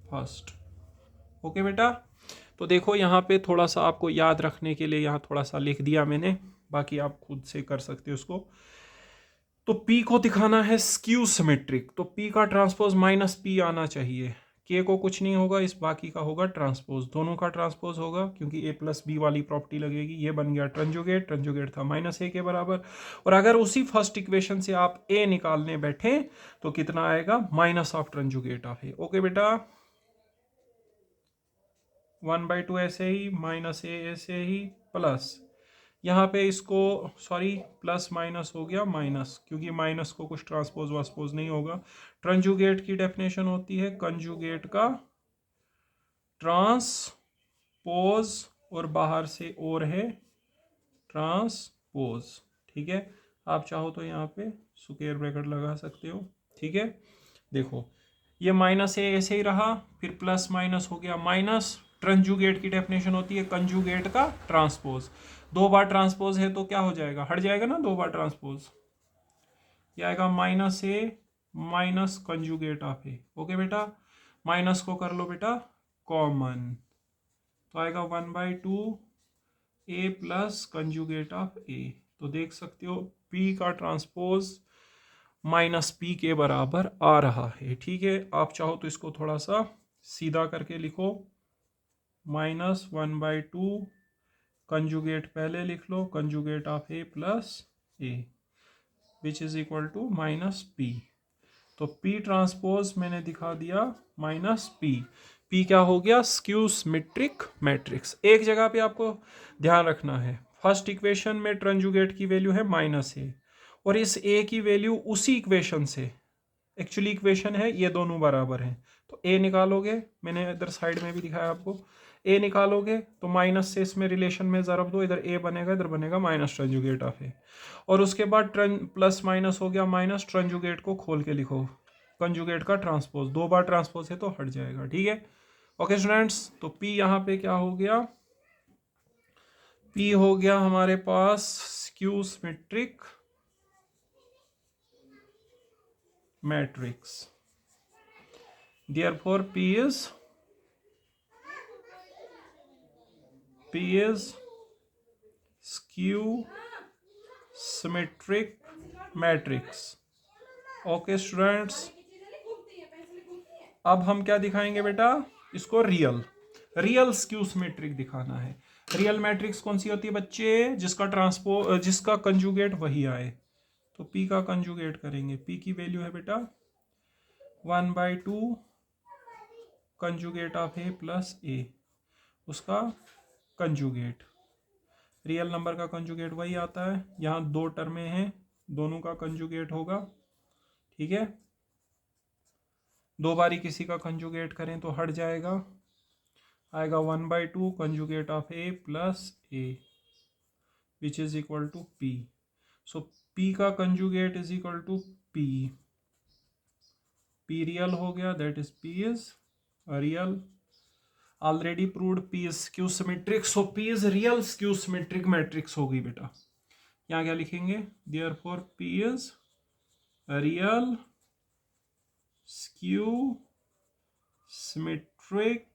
first. Okay बेटा, तो देखो यहाँ पे थोड़ा सा आपको याद रखने के लिए यहाँ थोड़ा सा लिख दिया मैंने, बाकी आप खुद से कर सकते हो उसको। तो P को दिखाना है स्क्यू सिमेट्रिक, तो P का ट्रांसपोज माइनस P आना चाहिए, K को कुछ नहीं होगा, इस बाकी का होगा ट्रांसपोज, दोनों का ट्रांसपोज होगा क्योंकि A प्लस बी वाली प्रॉपर्टी लगेगी। ये बन गया ट्रांजुगेट, ट्रांजुगेट था माइनस ए के बराबर, और अगर उसी फर्स्ट इक्वेशन से आप A निकालने बैठे तो कितना आएगा, minus of tranjugate of A। Okay बेटा, 1/2 ऐसे ही, माइनस ए ऐसे ही, प्लस यहाँ पे इसको सॉरी प्लस माइनस हो गया माइनस, क्योंकि माइनस को कुछ ट्रांसपोज वासपोज नहीं होगा। ट्रांजुगेट की डेफिनेशन होती है कंजुगेट का ट्रांसपोज, और बाहर से और है ट्रांसपोज, ठीक है। आप चाहो तो यहाँ पे स्क्वायर ब्रैकेट लगा सकते हो, ठीक है। देखो ये माइनस ए ऐसे ही रहा, फिर प्लस माइनस हो गया माइनस। ट्रांजुगेट की डेफिनेशन होती है कंजुगेट का ट्रांसपोज, दो बार ट्रांसपोज है तो क्या हो जाएगा, हट जाएगा ना, दो बार ट्रांसपोज, ये आएगा minus A minus conjugate of A. Okay बेटा, माइनस को कर लो बेटा कॉमन, तो आएगा 1/2 A plus conjugate of A. तो देख सकते हो P का ट्रांसपोज माइनस P के बराबर आ रहा है, ठीक है। आप चाहो तो इसको थोड़ा सा सीधा करके लिखो, माइनस 1/2 कंजुगेट पहले लिख लो, conjugate of A plus A which is equal to minus P. तो P ट्रांसपोज मैंने दिखा दिया माइनस P। P क्या हो गया, स्क्यू सिमेट्रिक मैट्रिक्स। एक जगह पे आपको ध्यान रखना है, फर्स्ट इक्वेशन में ट्रांजुगेट की वैल्यू है माइनस ए, और इस ए की वैल्यू उसी इक्वेशन से, एक्चुअली इक्वेशन है ये दोनों बराबर हैं, तो ए निकालोगे, मैंने इधर साइड में भी दिखाया आपको, ए निकालोगे तो माइनस से इसमें रिलेशन में ज़रब दो, इधर ए बनेगा, इधर बनेगा माइनस ट्रांजुगेट ऑफ ए, और उसके बाद प्लस माइनस हो गया माइनस, ट्रांजुगेट को खोल के लिखो, कंजुगेट का ट्रांसपोज, दो बार ट्रांसपोज है तो हट जाएगा, ठीक है। ओके स्टूडेंट्स, तो पी यहाँ पे क्या हो गया, पी हो गया हमारे पास skew symmetric matrix, therefore P is skew symmetric matrix। Okay students, अब हम क्या दिखाएंगे बेटा, इसको रियल स्क्यू सिमेट्रिक दिखाना है। रियल मैट्रिक्स कौन सी होती है बच्चे, जिसका कंजुगेट वही आए, तो P का कंजुगेट करेंगे। P की वैल्यू है बेटा 1/2 कंजुगेट ऑफ ए प्लस ए, उसका कंजुगेट, रियल नंबर का कंजुगेट वही आता है, यहाँ दो टर्में हैं, दोनों का कंजुगेट होगा, ठीक है। दो बारी किसी का कंजुगेट करें तो हट जाएगा, आएगा 1/2 conjugate of A plus A which is equal to P। So P का conjugate is equal to P, P real हो गया, that is P is real, already proved P is skew symmetric, so P is real skew symmetric matrix होगी बेटा। यहाँ क्या लिखेंगे, therefore P is real skew symmetric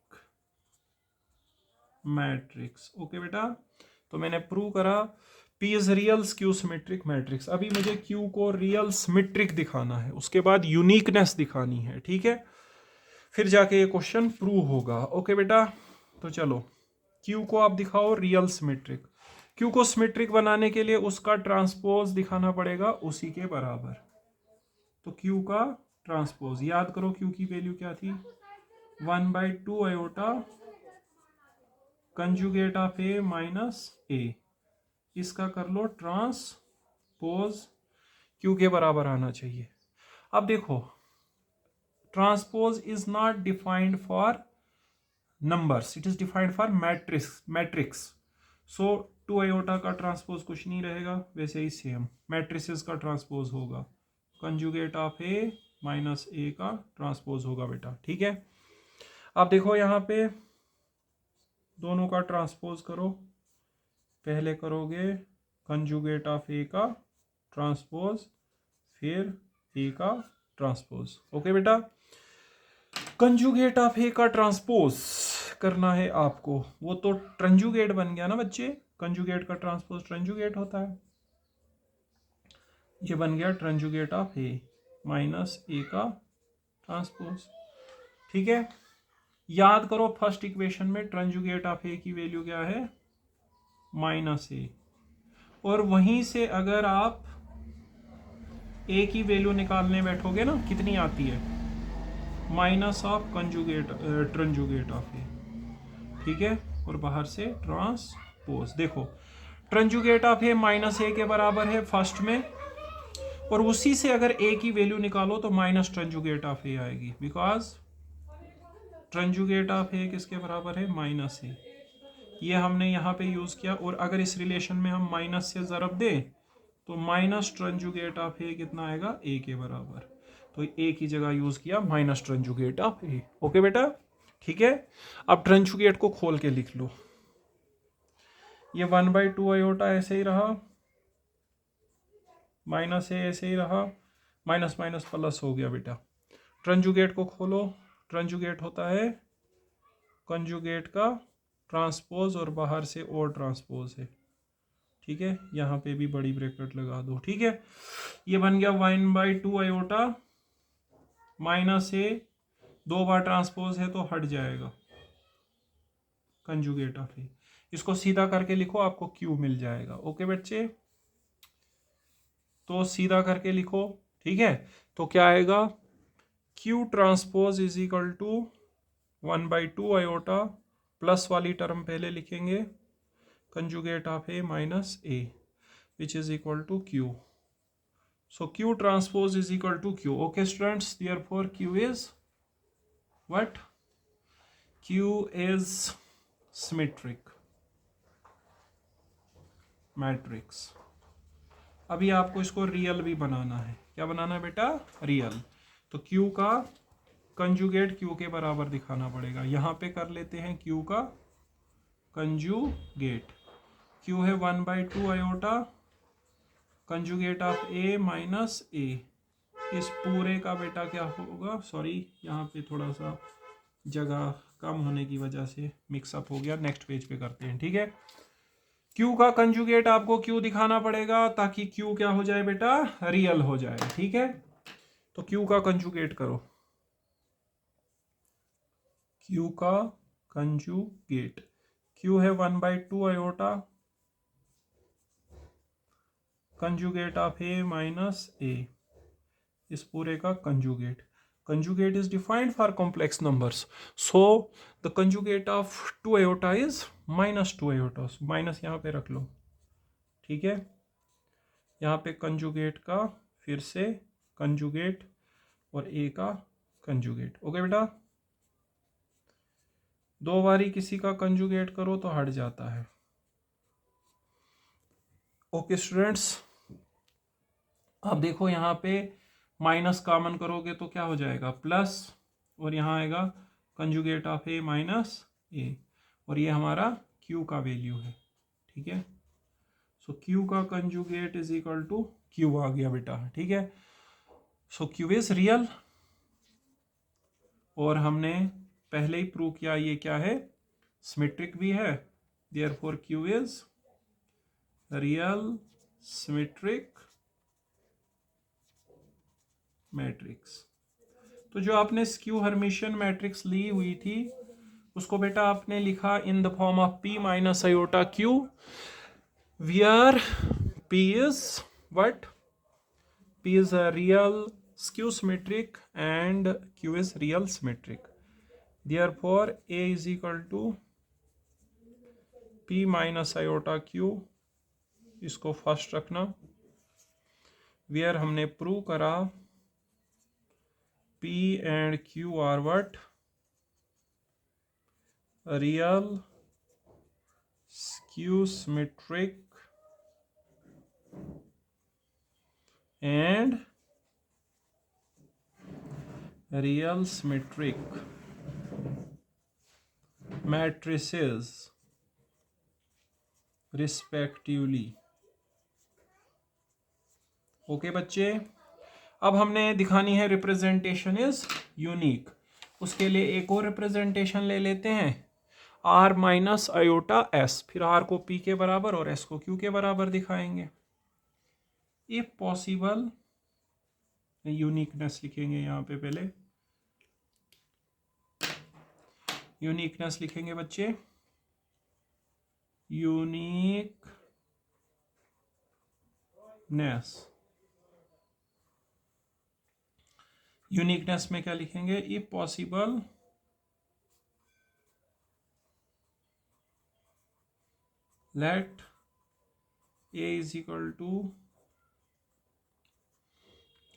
matrix. Okay बेटा, तो मैंने प्रूव करा P is real skew symmetric matrix. अभी मुझे Q को रियल सिमेट्रिक दिखाना है, उसके बाद यूनिकनेस दिखानी है, ठीक है, फिर जाके ये क्वेश्चन प्रूव होगा। ओके बेटा, तो चलो Q को आप दिखाओ रियल सिमेट्रिक। Q को सिमेट्रिक बनाने के लिए उसका ट्रांसपोज दिखाना पड़ेगा उसी के बराबर। तो Q का ट्रांसपोज याद करो, Q की वैल्यू क्या थी, 1/2 iota conjugate of A minus A। इसका कर लो ट्रांसपोज, Q के बराबर आना चाहिए। अब देखो, transpose is not defined for numbers, it is defined for matrix. So 2 iota का ट्रांसपोज कुछ नहीं रहेगा, वैसे ही सेम मैट्रिसेस का ट्रांसपोज होगा, conjugate of A minus A का ट्रांसपोज होगा बेटा, ठीक है। अब देखो यहाँ पे दोनों का ट्रांसपोज करो, पहले करोगे कंजुगेट ऑफ A का ट्रांसपोज, फिर A का ट्रांसपोज। ओके बेटा, कंजुगेट ऑफ A का ट्रांसपोज करना है आपको, वो तो ट्रंजुगेट बन गया ना बच्चे, कंजुगेट का ट्रांसपोज ट्रंजुगेट होता है, ये बन गया ट्रंजुगेट ऑफ A माइनस A का ट्रांसपोज, ठीक है। याद करो फर्स्ट इक्वेशन में ट्रंजुगेट ऑफ A की वैल्यू क्या है, माइनस A, और वहीं से अगर आप A की वैल्यू निकालने बैठोगे ना, कितनी आती है, minus of conjugate tranjugate of A, ठीक है, और बाहर से ट्रांसपोज। देखो tranjugate of A minus A के बराबर है फर्स्ट में, और उसी से अगर A की वैल्यू निकालो तो माइनस ट्रंजुगेट ऑफ A आएगी, बिकॉज ट्रंजुगेट ऑफ A किसके बराबर है, माइनस A। ये हमने यहाँ पे यूज किया, और अगर इस रिलेशन में हम माइनस से ज़रब दें तो माइनस ट्रंजुगेट ऑफ A कितना आएगा, A के बराबर, तो A की जगह यूज किया minus tranjugate of A। Okay बेटा, ठीक है। अब ट्रंजुगेट को खोल के लिख लो, ये 1/2 आयोटा ऐसे ही रहा, माइनस A ऐसे ही रहा, माइनस माइनस प्लस हो गया बेटा। ट्रंजुगेट को खोलो, ट्रंजुगेट होता है कंजुगेट का ट्रांसपोज और बाहर से और ट्रांसपोज है, ठीक है, यहाँ पे भी बड़ी ब्रैकेट लगा दो, ठीक है। ये बन गया 1/2 iota minus A, 2 bar transpose है तो हट जाएगा कंजुगेट ऑफ A। इसको सीधा करके लिखो, आपको Q मिल जाएगा। ओके बच्चे, तो सीधा करके लिखो, ठीक है, तो क्या आएगा, Q transpose is equal to 1/2 iota, plus वाली टर्म पहले लिखेंगे, conjugate of A minus A, which is equal to Q। So Q transpose is equal to Q. Okay students, therefore Q is what? Q is symmetric matrix. अभी आपको इसको real भी बनाना है, क्या बनाना है बेटा, रियल। तो Q का कंजुगेट Q के बराबर दिखाना पड़ेगा, यहाँ पे कर लेते हैं Q का कंजुगेट, Q है 1/2 iota conjugate of A minus A, इस पूरे का बेटा क्या होगा, सॉरी यहाँ पे थोड़ा सा जगह कम होने की वजह से मिक्सअप हो गया, नेक्स्ट पेज पे करते हैं, ठीक है। Q का कंजुगेट आपको Q दिखाना पड़ेगा ताकि Q क्या हो जाए बेटा, रियल हो जाए, ठीक है। तो Q का कंजुगेट करो, Q का कंजुगेट, Q है 1/2 iota conjugate of A minus A, इस पूरे का conjugate. Conjugate is defined for complex numbers, so the conjugate of 2 iota is minus 2 iota, so minus यहाँ पे रख लो, ठीक है। यहाँ पे कंजुगेट का फिर से कंजुगेट और A का कंजुगेट। ओके बेटा, दो बारी किसी का कंजुगेट करो तो हट जाता है। ओके स्टूडेंट्स, अब देखो यहाँ पे माइनस कॉमन करोगे तो क्या हो जाएगा, प्लस, और यहाँ आएगा conjugate of A minus A, और ये हमारा Q का वैल्यू है, ठीक है। सो Q का conjugate is equal to Q आ गया बेटा, ठीक है। सो Q इज रियल, और हमने पहले ही प्रूव किया ये क्या है, सिमेट्रिक भी है, therefore Q is real symmetric matrix. तो जो आपने स्क्यू हर्मिशियन मैट्रिक्स ली हुई थी उसको बेटा आपने लिखा in the form of P minus iota Q, where P is what, P is a real skew symmetric and Q is real symmetric. Therefore, A is equal to P minus iota Q. इसको first रखना, where हमने prove करा P and Q are what, real skew symmetric and real symmetric matrices respectively. Okay बच्चे, अब हमने दिखानी है representation is unique. उसके लिए एक और रिप्रेजेंटेशन ले लेते हैं, आर माइनस आयोटा एस, फिर आर को पी के बराबर और एस को क्यू के बराबर दिखाएंगे। इफ पॉसिबल, यूनिकनेस लिखेंगे यहाँ पे, पहले यूनिकनेस लिखेंगे बच्चे, यूनिकनेस में क्या लिखेंगे, if possible let A is equal to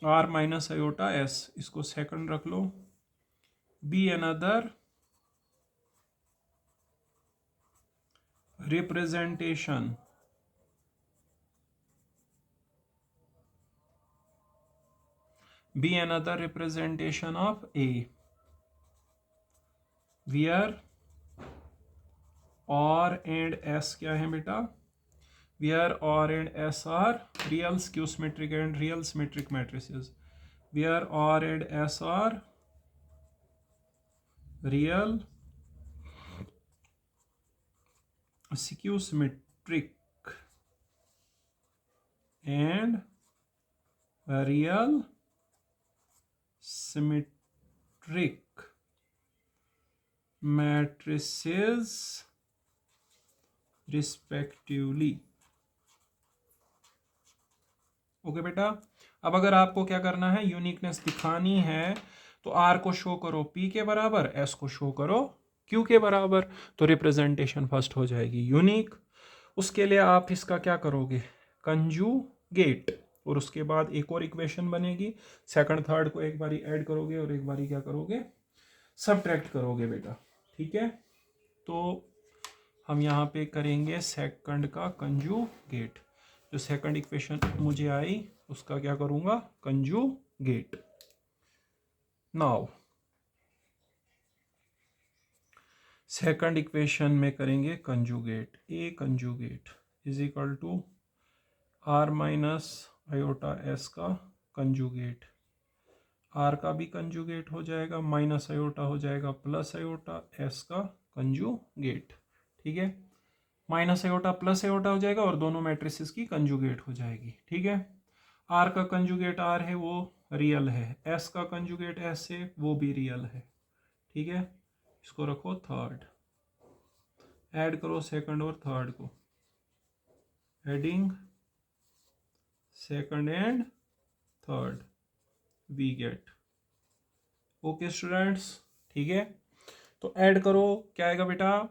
R minus iota S, इसको सेकंड रख लो, be another representation of A, where R and S क्या है बेटा, where R and S are real skew symmetric and real symmetric matrices, where R and S are real skew symmetric and real symmetric matrices respectively. Okay बेटा, अब अगर आपको क्या करना है, यूनिकनेस दिखानी है, तो आर को शो करो पी के बराबर, एस को शो करो क्यू के बराबर, तो रिप्रेजेंटेशन फर्स्ट हो जाएगी यूनिक। उसके लिए आप इसका क्या करोगे, कंजुगेट, और उसके बाद एक और इक्वेशन बनेगी, सेकंड थर्ड को एक बारी ऐड करोगे और एक बारी क्या करोगे, सबट्रैक्ट करोगे बेटा। ठीक है, तो हम यहाँ पे करेंगे सेकंड का कंजुगेट, जो सेकंड इक्वेशन मुझे आई उसका क्या करूँगा, कंजुगेट। नाउ सेकंड इक्वेशन में करेंगे conjugate, A conjugate is equal to R minus iota S का कंजुगेट, आर का भी कंजुगेट हो जाएगा, माइनस आयोटा हो जाएगा प्लस आयोटा, एस का कंजुगेट। ठीक है, माइनस आयोटा प्लस आयोटा हो जाएगा और दोनों मैट्रिसेस की कंजुगेट हो जाएगी। ठीक है, आर का कंजुगेट आर है वो रियल है, एस का कंजुगेट एस है वो भी रियल है। ठीक है, इसको रखो थर्ड, ऐड करो सेकंड और थर्ड को, adding second and third we get. Okay students, ठीक है, तो ऐड करो, क्या आएगा बेटा,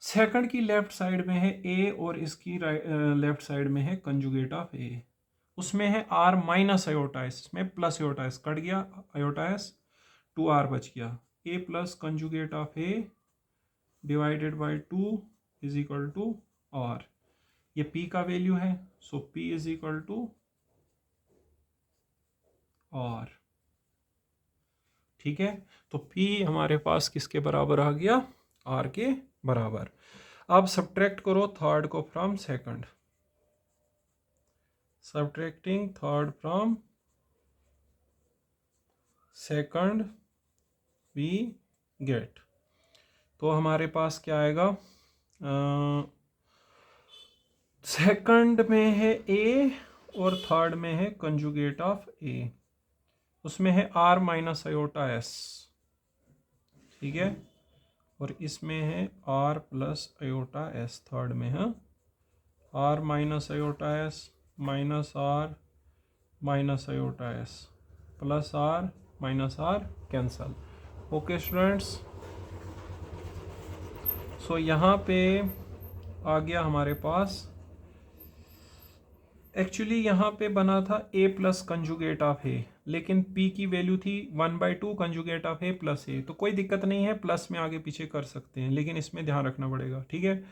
सेकंड की लेफ्ट साइड में है ए और इसकी लेफ्ट साइड में है कंजुगेट ऑफ ए, उसमें है आर माइनस आयोटा एस, इसमें प्लस आयोटा एस कट गया, आयोटा एस 2r बच गया, A plus conjugate of A divided by 2 is equal to R, ये p का वैल्यू है, so p is equal to r। ठीक है, तो p हमारे पास किसके बराबर आ गया, r के बराबर। अब सब्ट्रैक्ट करो थर्ड को from second, subtracting third from second we get. तो हमारे पास क्या आएगा, सेकंड में है ए और थर्ड में है कंजुगेट ऑफ ए, उसमें है आर माइनस आयोटा एस, ठीक है, और इसमें है R plus iota S third में है, R minus iota S minus R minus iota S plus R minus R cancel. Okay students, so यहाँ पे आ गया हमारे पास, एक्चुअली यहाँ पे बना था a प्लस कंजुगेट ऑफ ए, लेकिन p की वैल्यू थी 1/2 कंजुगेट ऑफ a प्लस ए, तो कोई दिक्कत नहीं है, प्लस में आगे पीछे कर सकते हैं, लेकिन इसमें ध्यान रखना पड़ेगा, ठीक है।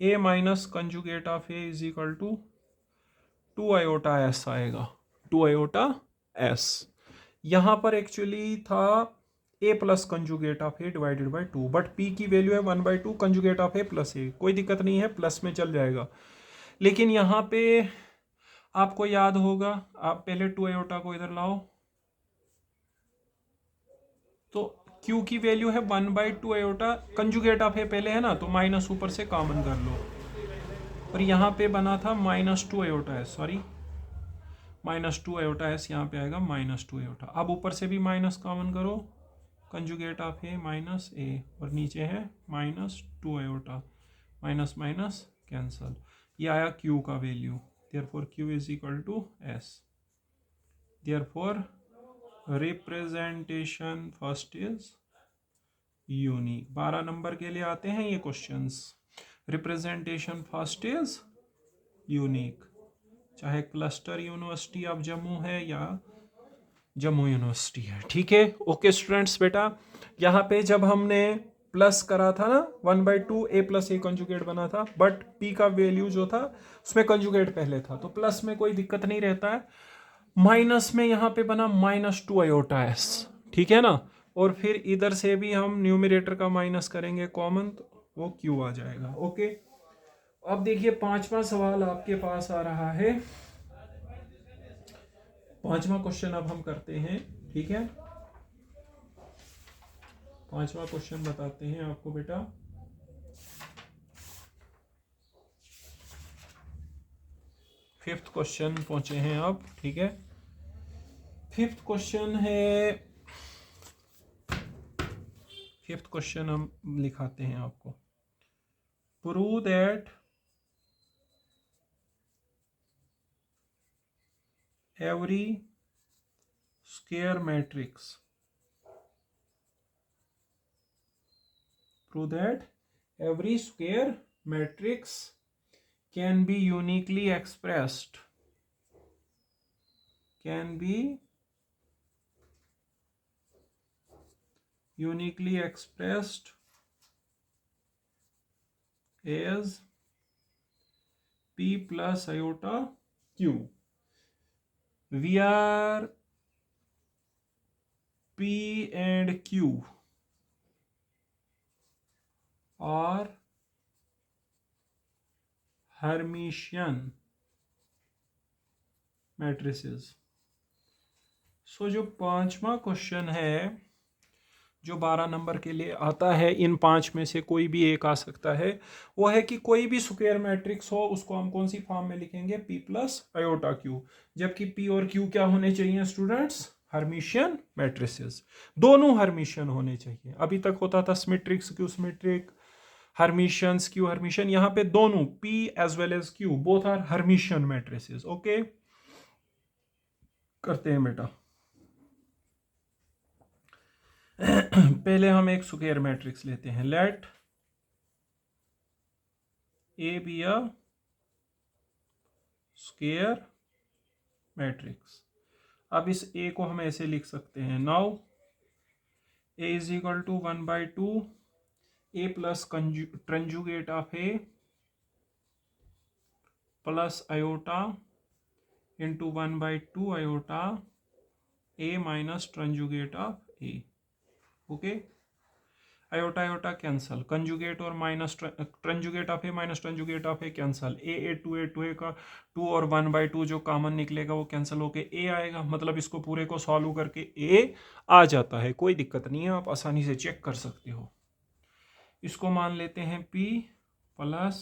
a minus conjugate of a is equal to 2 iota s आएगा, 2 आयोटा s। यहाँ पर एक्चुअली था a plus conjugate of a divided by 2, but p की वैल्यू है 1/2 कंजुगेट ऑफ a प्लस ए, कोई दिक्कत नहीं है, प्लस में चल जाएगा। लेकिन यहाँ पे आपको याद होगा, आप पहले 2 आयोटा को इधर लाओ, तो q की वैल्यू है 1/2 आयोटा, कंजुगेट ऑफ ए पहले है ना, तो माइनस ऊपर से कॉमन कर लो, और यहाँ पे बना था -2 iota S, sorry -2 iota S, यहाँ पे आएगा -2 आयोटा। अब ऊपर से भी माइनस कॉमन करो, कंजुगेट ऑफ ए माइनस ए, और नीचे है -2 आयोटा, माइनस माइनस कैंसल, ये आया q का value, therefore q is equal to s, therefore representation first is unique। 12 number के लिए आते हैं ये questions, representation first is unique, चाहे क्लस्टर यूनिवर्सिटी ऑफ जम्मू है या जम्मू यूनिवर्सिटी है, ठीक है। ओके स्टूडेंट्स, बेटा यहाँ पे जब हमने प्लस करा था ना, 1/2 a प्लस ए कंजुगेट बना था, बट p का वैल्यू जो था उसमें कंजुगेट पहले था, तो प्लस में कोई दिक्कत नहीं रहता है, माइनस में यहाँ पे बना -2 आयोटा s, ठीक है ना, और फिर इधर से भी हम न्यूमरेटर का माइनस करेंगे कॉमन, तो वो q आ जाएगा। ओके, अब देखिए 5वां सवाल आपके पास आ रहा है, 5वां क्वेश्चन अब हम करते हैं, ठीक है। 5वां क्वेश्चन बताते हैं आपको बेटा, फिफ्थ क्वेश्चन पहुंचे हैं आप, ठीक है। फिफ्थ क्वेश्चन है, फिफ्थ क्वेश्चन हम लिखाते हैं आपको, prove that every square matrix, prove that every square matrix can be uniquely expressed, can be uniquely expressed as p plus iota q, where p and q are Hermitian matrices। सो जो 5वां question है जो 12 number के लिए आता है, इन 5 में से कोई भी एक आ सकता है, वो है कि कोई भी स्क्वायर मैट्रिक्स हो उसको हम कौन सी फॉर्म में लिखेंगे, p प्लस आयोटा q, जबकि p और q क्या होने चाहिए स्टूडेंट्स, हर्मिशियन मैट्रिसेस, दोनों हर्मिशियन होने चाहिए। अभी तक होता था symmetric skew symmetric, Hermitian skew Hermitian, यहाँ पे दोनों p as well as q both are Hermitian matrices. Okay, करते हैं बेटा। पहले हम एक स्क्वायर मैट्रिक्स लेते हैं, let A be a square matrix. अब इस ए को हम ऐसे लिख सकते हैं, now A is equal to 1/2 A plus conjugate of A plus iota into 1/2 iota A minus conjugate of A. Okay, iota iota cancel, conjugate और minus ट्रांजुगेट of A minus ट्रांजुगेट of A cancel, A two A का 2 और 1/2 जो common निकलेगा वो cancel होके ए आएगा। मतलब इसको पूरे को सॉल्व करके ए आ जाता है, कोई दिक्कत नहीं है, आप आसानी से चेक कर सकते हो। इसको मान लेते हैं पी प्लस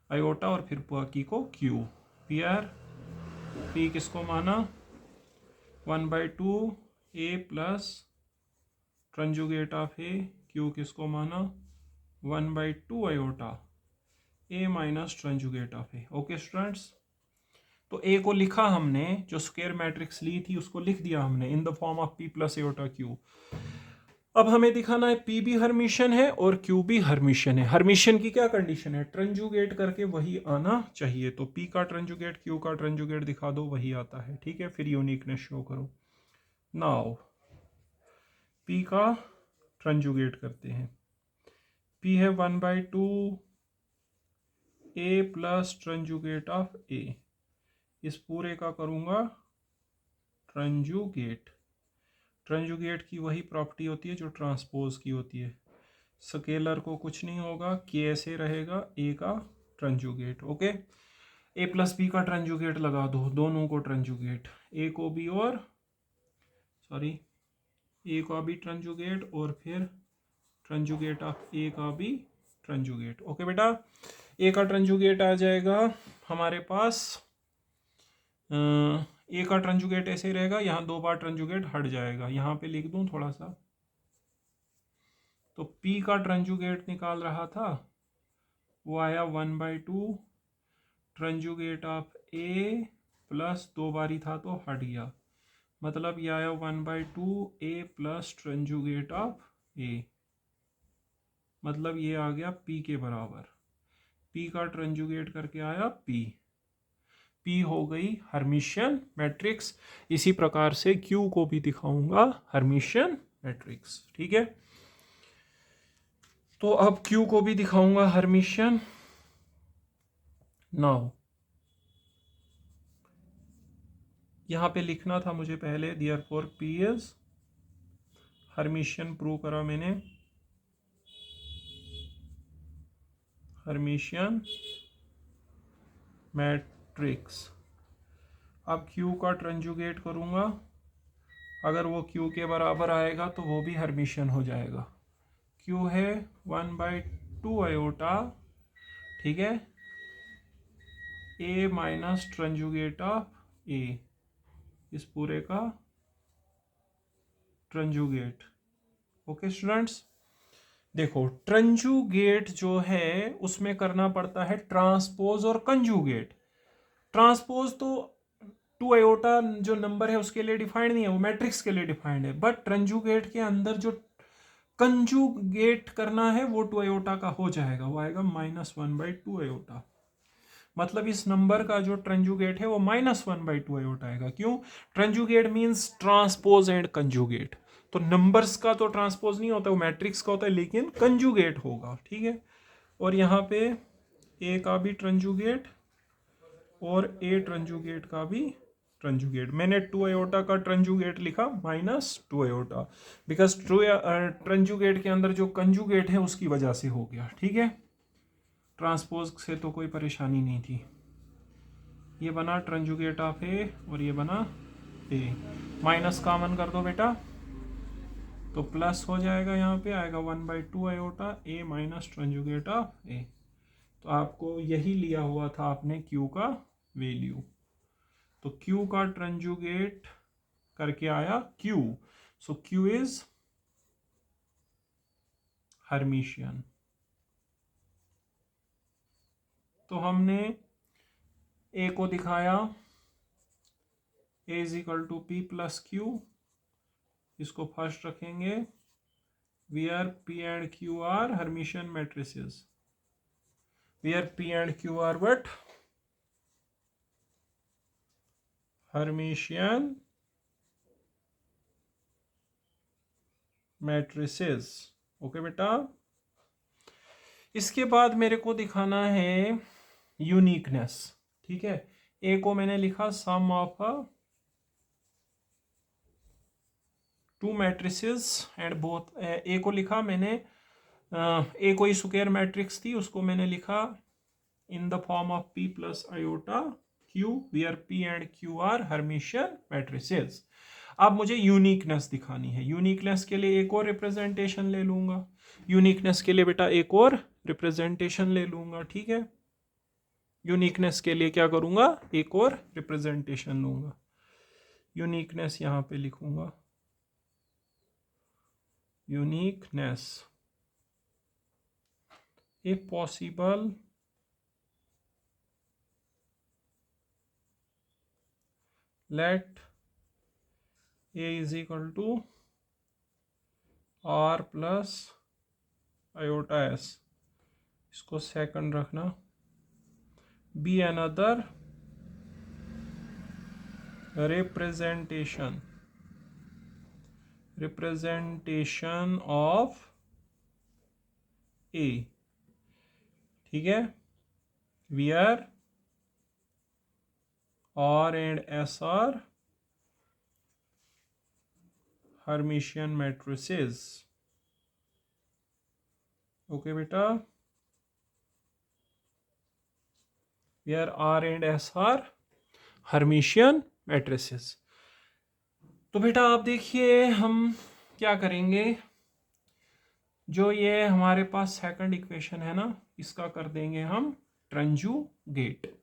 आयोटा और फिर बाकी को क्यू। पी आर पी किसको माना 1/2 A plus ट्रांजुगेट of A, Q किसको माना 1/2 iota A minus ट्रांजुगेट of A. Okay students, तो ए को लिखा हमने, जो स्क्वायर मैट्रिक्स ली थी उसको लिख दिया हमने इन the form of P plus iota Q. अब हमें दिखाना है पी भी हर्मिशियन है और क्यू भी हर्मिशियन है। हर्मिशियन की क्या कंडीशन है, ट्रांजुगेट करके वही आना चाहिए। तो पी का ट्रांजुगेट क्यू का ट्रांजुगेट दिखा दो, वही आता है, ठीक है। फिर यूनिकनेस शो करो। नाउ पी का ट्रांजुगेट करते हैं। पी है 1/2 ए प्लस ट्रांजुगेट ऑफ ए, इस पूरे का करूंगा ट्रांजुगेट। ट्रांजुगेट की वही प्रॉपर्टी होती है जो ट्रांसपोज की होती है, स्केलर को कुछ नहीं होगा, के ऐसे रहेगा, ए का ट्रांजुगेट। ओके, ए प्लस बी का ट्रांजुगेट लगा दो, दोनों को ट्रांजुगेट, ए को भी और सॉरी ए का भी ट्रांजुगेट और फिर ट्रांजुगेट ऑफ ए का भी ट्रांजुगेट। ओके बेटा, ए का ट्रांजुगेट आ जाएगा हमारे पास, ए का ट्रांजुगेट ऐसे रहेगा, यहाँ 2 बार ट्रांजुगेट हट जाएगा, यहाँ पे लिख दूं थोड़ा सा। तो पी का ट्रांजुगेट निकाल रहा था, वो आया 1/2 ट्रांजुगेट ऑफ ए प्लस 2 बारी था तो हट गया, मतलब ये आया 1/2 ए प्लस ट्रांजुगेट ऑफ ए, मतलब ये आ गया पी के बराबर। पी का ट्रांजुगेट करके आया पी, पी हो गई हर्मिशियन मैट्रिक्स। इसी प्रकार से क्यू को भी दिखाऊंगा हर्मिशियन मैट्रिक्स, ठीक है। तो अब क्यू को भी दिखाऊंगा हर्मिशियन। नाउ यहां पे लिखना था मुझे पहले, therefore P is Hermitian, prove करा मैंने, हर्मिशियन मैट्रिक्स। अब क्यू का ट्रांजुगेट करूंगा, अगर वो क्यू के बराबर आएगा तो वो भी हर्मिशियन हो जाएगा। क्यू है 1/2 आयोटा, ठीक है, ए माइनस ट्रांजुगेट ऑफ ए, इस पूरे का ट्रांजुगेट। ओके स्टूडेंट्स, देखो ट्रांजुगेट जो है उसमें करना पड़ता है ट्रांसपोज और कंजुगेट। ट्रांसपोज तो 2 आयोटा जो नंबर है उसके लिए डिफाइंड नहीं है, वो मैट्रिक्स के लिए डिफाइंड है, बट ट्रांजुगेट के अंदर जो कंजुगेट करना है वो 2 आयोटा का हो जाएगा, वो आएगा -1/2 आयोटा। मतलब इस नंबर का जो ट्रांजुगेट है वो -1/2 आयोटा आएगा। क्यों? ट्रांजुगेट मींस ट्रांसपोज एंड कंजुगेट। तो नंबर्स का तो ट्रांसपोज नहीं होता, वो मैट्रिक्स का होता है, लेकिन कंजुगेट होगा, ठीक है। और यहाँ पे ए का भी ट्रांजुगेट और ए ट्रांजुगेट का भी ट्रांजुगेट। मैंने 2 आयोटा का ट्रांजुगेट लिखा -2 आयोटा, बिकॉज ट्रांजुगेट के अंदर जो कंजुगेट है उसकी वजह से हो गया, ठीक है। ट्रांसपोज से तो कोई परेशानी नहीं थी। ये बना ट्रांजुगेट ऑफ ए और ये बना ए, माइनस कॉमन कर दो बेटा तो प्लस हो जाएगा, यहाँ पे आएगा 1/2 iota A minus ट्रांजुगेट of A. तो आपको यही लिया हुआ था आपने क्यू का वैल्यू, तो क्यू का ट्रांजुगेट करके आया Q, so Q is Hermitian. तो हमने ए को दिखाया A is equal to P plus Q, इसको फर्स्ट रखेंगे, where P and Q are Hermitian matrices, where P and Q are what, Hermitian matrices. Okay बेटा, इसके बाद मेरे को दिखाना है यूनिकनेस, ठीक है। ए को मैंने लिखा sum of two matrices and both, A को लिखा मैंने, ए कोई स्क्वायर मैट्रिक्स थी, उसको मैंने लिखा in the form of p plus iota q where p and q are Hermitian matrices. अब मुझे यूनिकनेस दिखानी है। यूनिकनेस के लिए एक और रिप्रेजेंटेशन ले लूंगा। यूनिकनेस के लिए बेटा एक और रिप्रेजेंटेशन ले लूंगा, ठीक है। यूनिकनेस के लिए क्या करूंगा, एक और रिप्रेजेंटेशन लूंगा। यूनिकनेस यहां पे लिखूंगा, uniqueness A possible let A is equal to R plus iota S, इसको सेकंड रखना, be another representation of A, ठीक है, where R and S are Hermitian matrices. Okay बेटा, where R and S are Hermitian matrices. तो बेटा आप देखिए हम क्या करेंगे, जो ये हमारे पास सेकंड इक्वेशन है ना, इसका कर देंगे हम ट्रांजुगेट।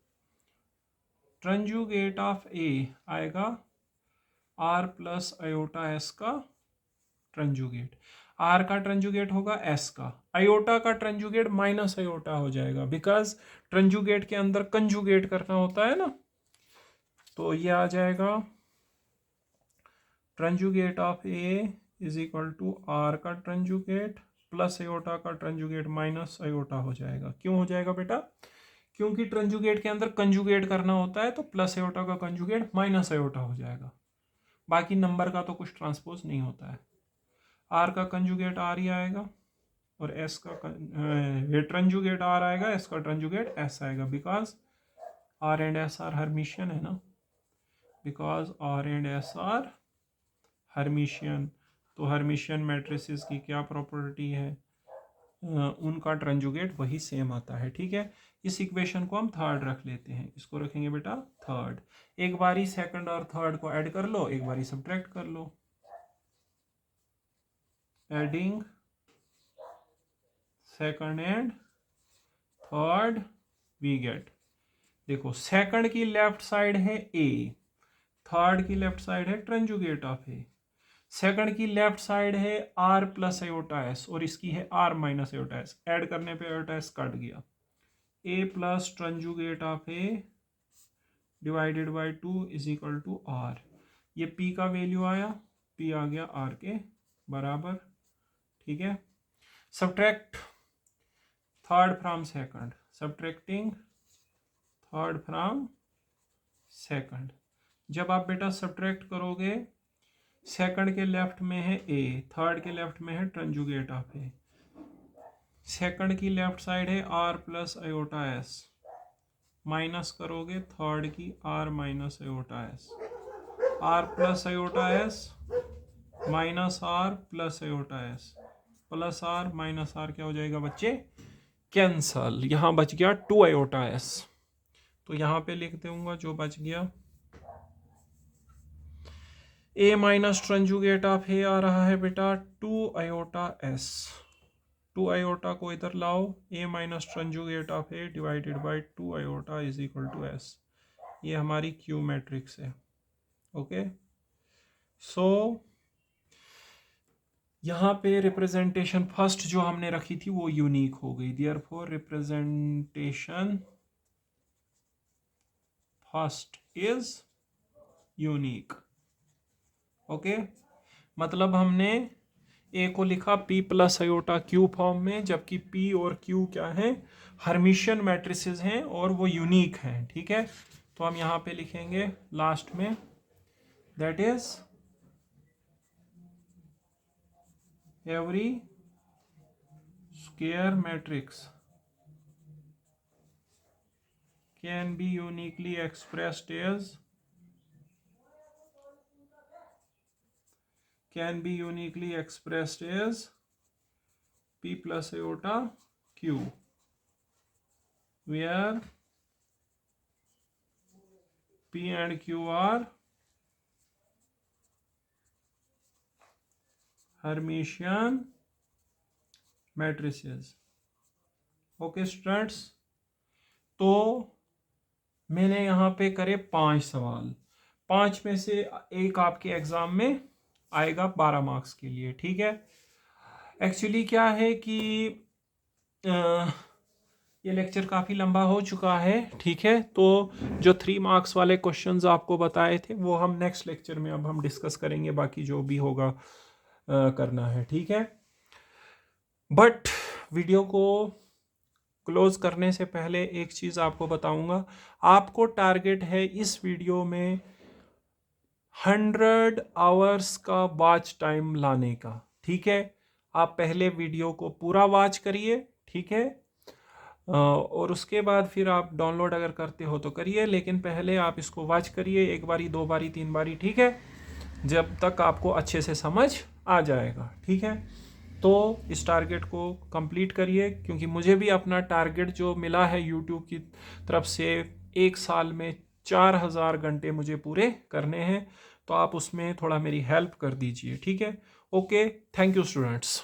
ट्रांजुगेट ऑफ ए आएगा आर प्लस आयोटा एस का ट्रांजुगेट। आर का ट्रांजुगेट होगा एस का, आयोटा का ट्रांजुगेट माइनस आयोटा हो जाएगा, बिकॉज ट्रांजुगेट के अंदर कंजुगेट करना होता है ना। तो ये आ जाएगा transjugate of A is equal to R का ट्रांजुगेट प्लस आयोटा का ट्रांजुगेट माइनस आयोटा हो जाएगा। क्यों हो जाएगा बेटा, क्योंकि ट्रांजुगेट के अंदर कंजुगेट करना होता है, तो प्लस आयोटा का कंजुगेट माइनस आयोटा हो जाएगा। बाकी नंबर का तो कुछ ट्रांसपोज नहीं होता है। आर का कंजुगेट आर ही आएगा और एस का ट्रांजुगेट आर आएगा, एस का ट्रांजुगेट एस आएगा, because R and S are Hermitian है ना, because R and S are Hermitian. तो हर्मिशियन मैट्रिसेस की क्या प्रॉपर्टी है, उनका ट्रांजुगेट वही सेम आता है, ठीक है। इस इक्वेशन को हम थर्ड रख लेते हैं, इसको रखेंगे बेटा थर्ड। एक बारी सेकंड और थर्ड को ऐड कर लो, एक बारी सब्ट्रैक्ट कर लो। Adding second and third we get, देखो सेकंड की लेफ्ट साइड है ए, थर्ड की लेफ्ट साइड है ट्रांजुगेट ऑफ ए। सेकंड की लेफ्ट साइड है आर प्लस आयोटा एस और इसकी है R minus iota S. Add करने पे आयोटा एस कट गया, A plus ट्रांजुगेट of A divided by 2 is equal to R. ये पी का वैल्यू आया, पी आ गया आर के बराबर, ठीक है। Subtract third from second, subtracting third from second. जब आप बेटा सब्ट्रैक्ट करोगे, सेकंड के लेफ्ट में है ए, थर्ड के लेफ्ट में है ट्रांजुगेट ऑफ ए। सेकंड की लेफ्ट साइड है R plus iota S, minus करोगे थर्ड की R minus iota S. R plus iota S minus R plus iota S, plus R minus R क्या हो जाएगा बच्चे, कैंसल। यहां बच गया 2 आयोटा एस, तो यहां पे लिख दूंगा जो बच गया, ए माइनस ट्रांजुगेट ऑफ ए आ रहा है बेटा 2 आयोटा एस। 2 आयोटा को इधर लाओ, A minus ट्रांजुगेट of A divided by 2 iota is equal to S. ये हमारी क्यू मैट्रिक्स है, ओके। सो यहाँ पे रिप्रेजेंटेशन फर्स्ट जो हमने रखी थी वो यूनिक हो गई, therefore representation first is unique, okay. मतलब हमने ए को लिखा p plus iota Q form में, जबकि p और q क्या है, हर्मिशियन मैट्रिसेस हैं और वो यूनिक हैं, ठीक है। तो हम यहाँ पे लिखेंगे लास्ट में, that is every square matrix can be uniquely expressed as, can be uniquely expressed as P plus iota Q, where P and Q are Hermitian matrices. Okay students, तो मैंने यहाँ पे करे 5 सवाल, 5 में से एक आपके एग्जाम में आएगा 12 मार्क्स के लिए, ठीक है। एक्चुअली क्या है कि ये लेक्चर काफ़ी लंबा हो चुका है, ठीक है। तो जो 3 मार्क्स वाले क्वेश्चंस आपको बताए थे वो हम नेक्स्ट लेक्चर में अब हम डिस्कस करेंगे, बाकी जो भी होगा करना है, ठीक है। बट वीडियो को क्लोज करने से पहले एक चीज़ आपको बताऊंगा, आपको टारगेट है इस वीडियो में 100 आवर्स का वॉच टाइम लाने का, ठीक है। आप पहले वीडियो को पूरा वॉच करिए, ठीक है, और उसके बाद फिर आप डाउनलोड अगर करते हो तो करिए, लेकिन पहले आप इसको वॉच करिए 1 बारी 2 बारी 3 बारी, ठीक है, जब तक आपको अच्छे से समझ आ जाएगा, ठीक है। तो इस टारगेट को कंप्लीट करिए, क्योंकि मुझे भी अपना टारगेट जो मिला है यूट्यूब की तरफ से 1 साल में 4000 घंटे मुझे पूरे करने हैं, तो आप उसमें थोड़ा मेरी हेल्प कर दीजिए, ठीक है। Okay, thank you students.